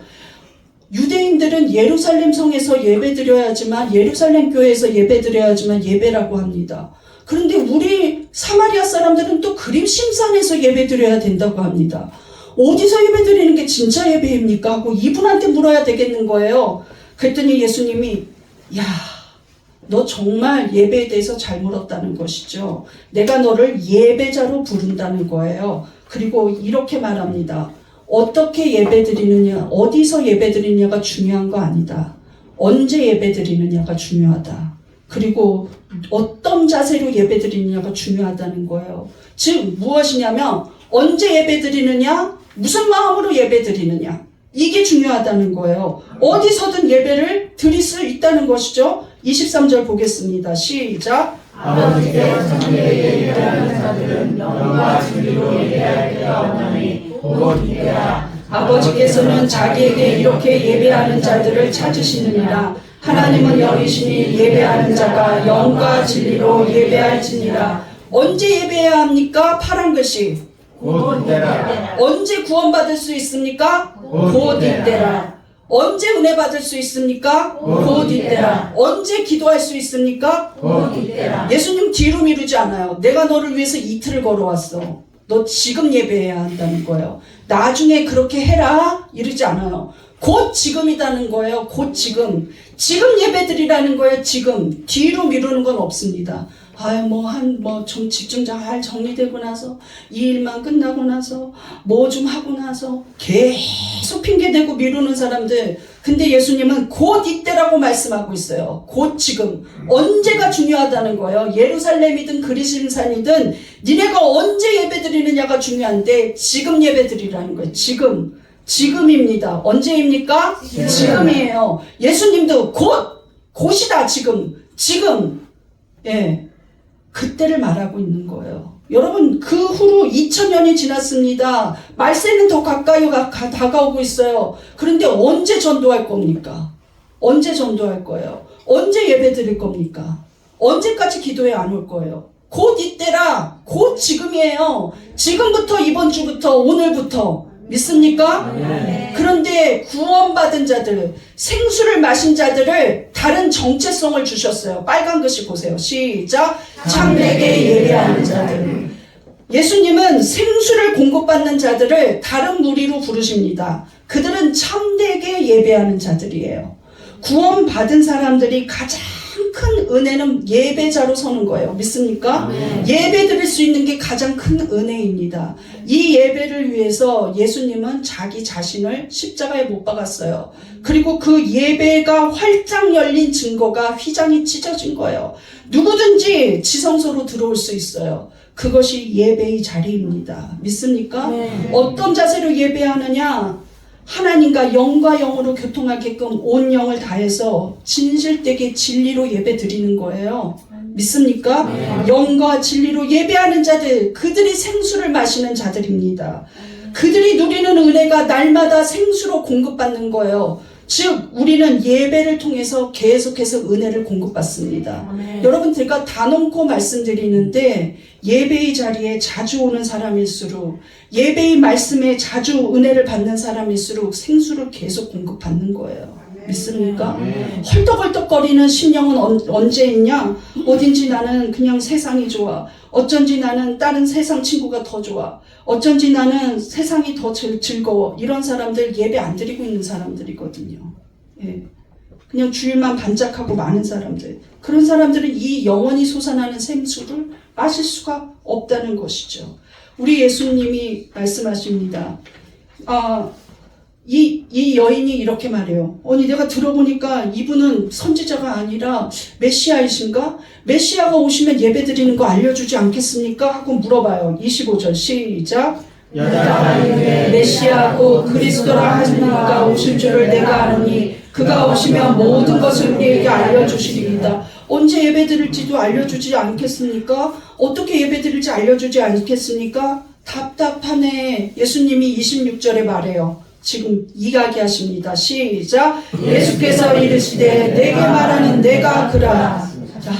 유대인들은 예루살렘 성에서 예배드려야지만 예루살렘 교회에서 예배드려야지만 예배라고 합니다. 그런데 우리 사마리아 사람들은 또 그림심산에서 예배드려야 된다고 합니다. 어디서 예배드리는 게 진짜 예배입니까? 하고 이분한테 물어야 되겠는 거예요. 그랬더니 예수님이 야, 너 정말 예배에 대해서 잘 물었다는 것이죠. 내가 너를 예배자로 부른다는 거예요. 그리고 이렇게 말합니다. 어떻게 예배드리느냐, 어디서 예배드리느냐가 중요한 거 아니다. 언제 예배드리느냐가 중요하다. 그리고 어떤 자세로 예배드리느냐가 중요하다는 거예요. 즉 무엇이냐면 언제 예배드리느냐, 무슨 마음으로 예배드리느냐. 이게 중요하다는 거예요. 어디서든 예배를 드릴 수 있다는 것이죠. 23절 보겠습니다. 시작. 아버지께서 천국에 예배하는 자들은 영과 진리로 예배할 때가 없나니 곧 이때라. 아버지께서는 자기에게 이렇게 예배하는 자들을 찾으시느니라. 하나님은 영이시니 예배하는 자가 영과 진리로 예배할지니라. 언제 예배해야 합니까? 파란 글씨. 곧 이때라. 언제 구원받을 수 있습니까? 곧 이때라. 언제 은혜 받을 수 있습니까? 곧 이때라. 언제 기도할 수 있습니까? 곧 이때라. 예수님 뒤로 미루지 않아요. 내가 너를 위해서 이틀을 걸어왔어. 너 지금 예배해야 한다는 거예요. 나중에 그렇게 해라 이러지 않아요. 곧 지금이라는 거예요. 곧 지금. 지금 예배드리라는 거예요. 지금. 뒤로 미루는 건 없습니다. 아유, 좀 집중 잘 정리되고 나서, 이 일만 끝나고 나서, 뭐 좀 하고 나서, 계속 핑계대고 미루는 사람들. 근데 예수님은 곧 이때라고 말씀하고 있어요. 곧 지금. 언제가 중요하다는 거예요. 예루살렘이든 그리심산이든, 니네가 언제 예배드리느냐가 중요한데, 지금 예배드리라는 거예요. 지금. 지금입니다. 언제입니까? 지금이에요. 예수님도 곧이다, 지금. 지금. 예. 그때를 말하고 있는 거예요. 여러분, 그 후로 2000년이 지났습니다. 말세는 더 가까이 다가오고 있어요. 그런데 언제 전도할 겁니까? 언제 전도할 거예요? 언제 예배 드릴 겁니까? 언제까지 기도에 안 올 거예요? 곧 이때라. 곧 지금이에요. 지금부터, 이번 주부터, 오늘부터. 믿습니까? 네. 그런데 구원받은 자들, 생수를 마신 자들을 다른 정체성을 주셨어요. 빨간 글씨 보세요. 시작. 참되게 예배하는 자들. 예수님은 생수를 공급받는 자들을 다른 무리로 부르십니다. 그들은 참되게 예배하는 자들이에요. 구원받은 사람들이 가장 큰 은혜는 예배자로 서는 거예요. 믿습니까? 예배 드릴 수 있는 게 가장 큰 은혜입니다. 이 예배를 위해서 예수님은 자기 자신을 십자가에 못 박았어요. 그리고 그 예배가 활짝 열린 증거가 휘장이 찢어진 거예요. 누구든지 지성소로 들어올 수 있어요. 그것이 예배의 자리입니다. 믿습니까? 네. 어떤 자세로 예배하느냐? 하나님과 영과 영으로 교통하게끔 온 영을 다해서 진실되게 진리로 예배 드리는 거예요. 믿습니까? 네. 영과 진리로 예배하는 자들, 그들이 생수를 마시는 자들입니다. 그들이 누리는 은혜가 날마다 생수로 공급받는 거예요. 즉 우리는 예배를 통해서 계속해서 은혜를 공급받습니다. 여러분 제가 단언코 말씀드리는데 예배의 자리에 자주 오는 사람일수록 예배의 말씀에 자주 은혜를 받는 사람일수록 생수를 계속 공급받는 거예요. 믿습니까? 헐떡헐떡거리는 심령은 언제 있냐? 어딘지 나는 그냥 세상이 좋아. 어쩐지 나는 다른 세상 친구가 더 좋아. 어쩐지 나는 세상이 더 즐거워. 이런 사람들 예배 안 드리고 있는 사람들이거든요. 예. 그냥 주일만 반짝하고 많은 사람들. 그런 사람들은 이 영원히 솟아나는 생수를 마실 수가 없다는 것이죠. 우리 예수님이 말씀하십니다. 이 여인이 이렇게 말해요. 아니 내가 들어보니까 이분은 선지자가 아니라 메시아이신가? 메시아가 오시면 예배드리는 거 알려주지 않겠습니까? 하고 물어봐요. 25절 시작. 여자가 이르되 메시아고 그리스도라 하는 이가 오실 줄을 내가 아노니 그가 오시면 모든 것을 우리에게 알려주시리이다. 언제 예배드릴지도 알려주지 않겠습니까? 어떻게 예배드릴지 알려주지 않겠습니까? 답답하네. 예수님이 26절에 말해요. 지금 이야기하십니다. 시작. 예수께서 이르시되 내게 말하는 내가 그라. 자,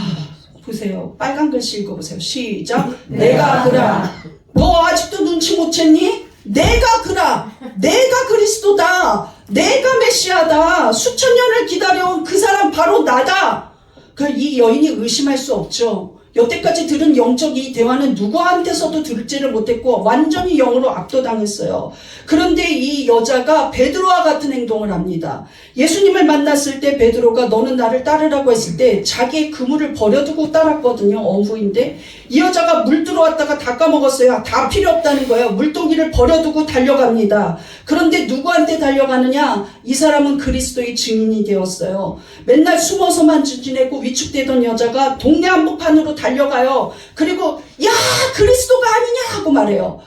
보세요. 빨간 글씨 읽어보세요. 시작. 내가 그라. 너 아직도 눈치 못 챘니? 내가 그라. 내가 그리스도다. 내가 메시아다. 수천 년을 기다려온 그 사람 바로 나다. 그러니까 이 여인이 의심할 수 없죠. 여태까지 들은 영적 이 대화는 누구한테서도 들지를 못했고 완전히 영으로 압도당했어요. 그런데 이 여자가 베드로와 같은 행동을 합니다. 예수님을 만났을 때 베드로가 너는 나를 따르라고 했을 때 자기의 그물을 버려두고 따랐거든요. 어부인데 이 여자가 물 들어왔다가 다 까먹었어요. 다 필요 없다는 거예요. 물동이를 버려두고 달려갑니다. 그런데 누구한테 달려가느냐? 이 사람은 그리스도의 증인이 되었어요. 맨날 숨어서만 지내고 위축되던 여자가 동네 한복판으로 달려가요. 그리고 야 그리스도가 아니냐 하고 말해요.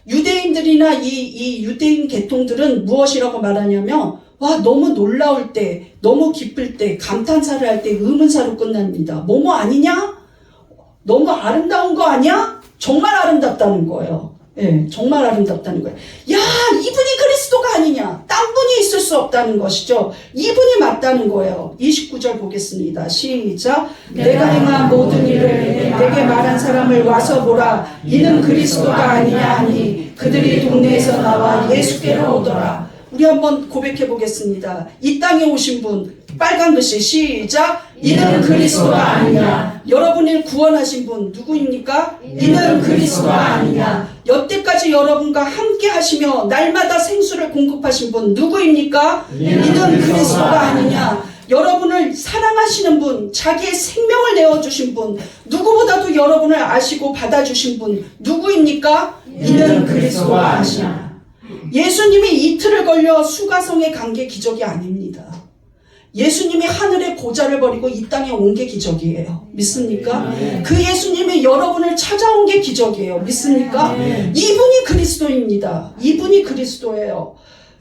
유대인들이나 이 유대인 계통들은 무엇이라고 말하냐면 와 너무 놀라울 때 너무 기쁠 때 감탄사를 할 때 의문사로 끝납니다. 뭐뭐 아니냐? 너무 아름다운 거 아니야? 정말 아름답다는 거예요. 예, 정말 아름답다는 거예요. 야, 이분이 그리스도가 아니냐? 딴 분이 있을 수 없다는 것이죠. 이분이 맞다는 거예요. 29절 보겠습니다. 시작. 내가 행한 모든 일을 내게 말한 사람을 와서 보라. 이는 그리스도가 아니냐 하니 그들이 동네에서 나와 예수께로 오더라. 우리 한번 고백해 보겠습니다. 이 땅에 오신 분 빨간 글씨 시작. 이는 그리스도가 아니냐. 여러분을 구원하신 분 누구입니까? 이는 그리스도가 아니냐. 여태까지 여러분과 함께 하시며 날마다 생수를 공급하신 분 누구입니까? 이는 그리스도가 아니냐. 여러분을 사랑하시는 분, 자기의 생명을 내어주신 분, 누구보다도 여러분을 아시고 받아주신 분 누구입니까? 이는 그리스도가 아니냐. 예수님이 이틀을 걸려 수가성에 간 게 기적이 아닙니다. 예수님이 하늘의 보좌를 버리고 이 땅에 온 게 기적이에요. 믿습니까? 그 예수님이 여러분을 찾아온 게 기적이에요. 믿습니까? 이분이 그리스도입니다. 이분이 그리스도예요.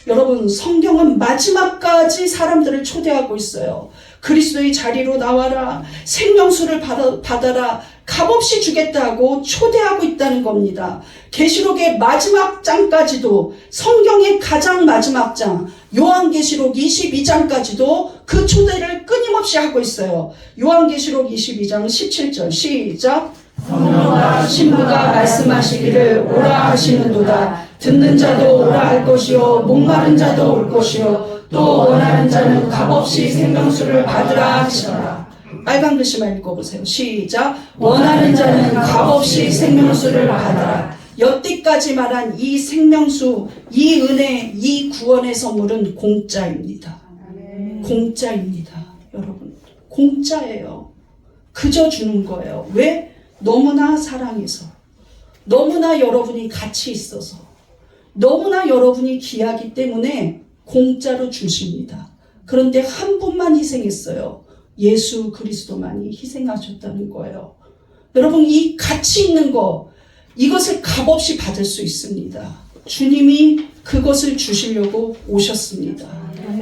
여러분 성경은 마지막까지 사람들을 초대하고 있어요. 그리스도의 자리로 나와라. 생명수를 받아라. 값없이 주겠다고 초대하고 있다는 겁니다. 계시록의 마지막 장까지도 성경의 가장 마지막 장 요한계시록 22장까지도 그 초대를 끊임없이 하고 있어요. 요한계시록 22장 17절 시작. 성령과 신부가 말씀하시기를 오라 하시는도다. 듣는 자도 오라 할 것이요 목마른 자도 올 것이요 또 원하는 자는 값없이 생명수를 받으라 하시더라. 빨간 글씨만 읽어보세요. 시작. 원하는 자는 값없이 생명수를 받아라. 여태까지 말한 이 생명수, 이 은혜, 이 구원의 선물은 공짜입니다. 공짜입니다. 여러분 공짜예요. 그저 주는 거예요. 왜? 너무나 사랑해서, 너무나 여러분이 같이 있어서, 너무나 여러분이 귀하기 때문에 공짜로 주십니다. 그런데 한 분만 희생했어요. 예수 그리스도만이 희생하셨다는 거예요. 여러분 이 가치 있는 거 이것을 값없이 받을 수 있습니다. 주님이 그것을 주시려고 오셨습니다.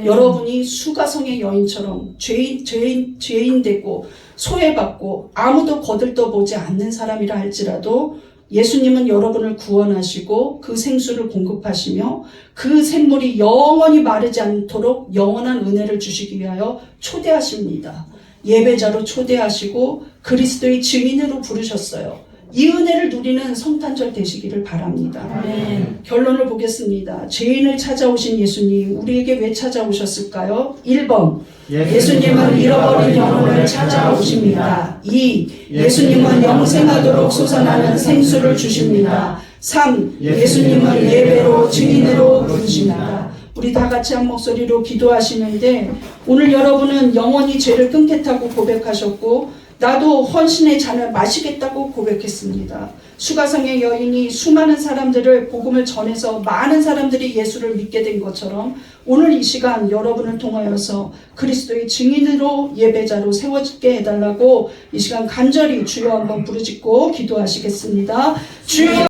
여러분이 수가성의 여인처럼 죄인 되고 소외받고 아무도 거들떠보지 않는 사람이라 할지라도 예수님은 여러분을 구원하시고 그 생수를 공급하시며 그 샘물이 영원히 마르지 않도록 영원한 은혜를 주시기 위하여 초대하십니다. 예배자로 초대하시고 그리스도의 증인으로 부르셨어요. 이 은혜를 누리는 성탄절 되시기를 바랍니다. 아멘. 결론을 보겠습니다. 죄인을 찾아오신 예수님, 우리에게 왜 찾아오셨을까요? 1번, 예수님은 잃어버린 영혼을 찾아오십니다. 2. 예수님은 영생하도록 솟아나는 생수를 주십니다. 3. 예수님은 예배로 증인으로 부르십니다. 우리 다 같이 한 목소리로 기도하시는데 오늘 여러분은 영원히 죄를 끊겠다고 고백하셨고 나도 헌신의 잔을 마시겠다고 고백했습니다. 수가성의 여인이 수많은 사람들을 복음을 전해서 많은 사람들이 예수를 믿게 된 것처럼 오늘 이 시간 여러분을 통하여서 그리스도의 증인으로 예배자로 세워지게 해달라고 이 시간 간절히 주여 한번 부르짖고 기도하시겠습니다. 주여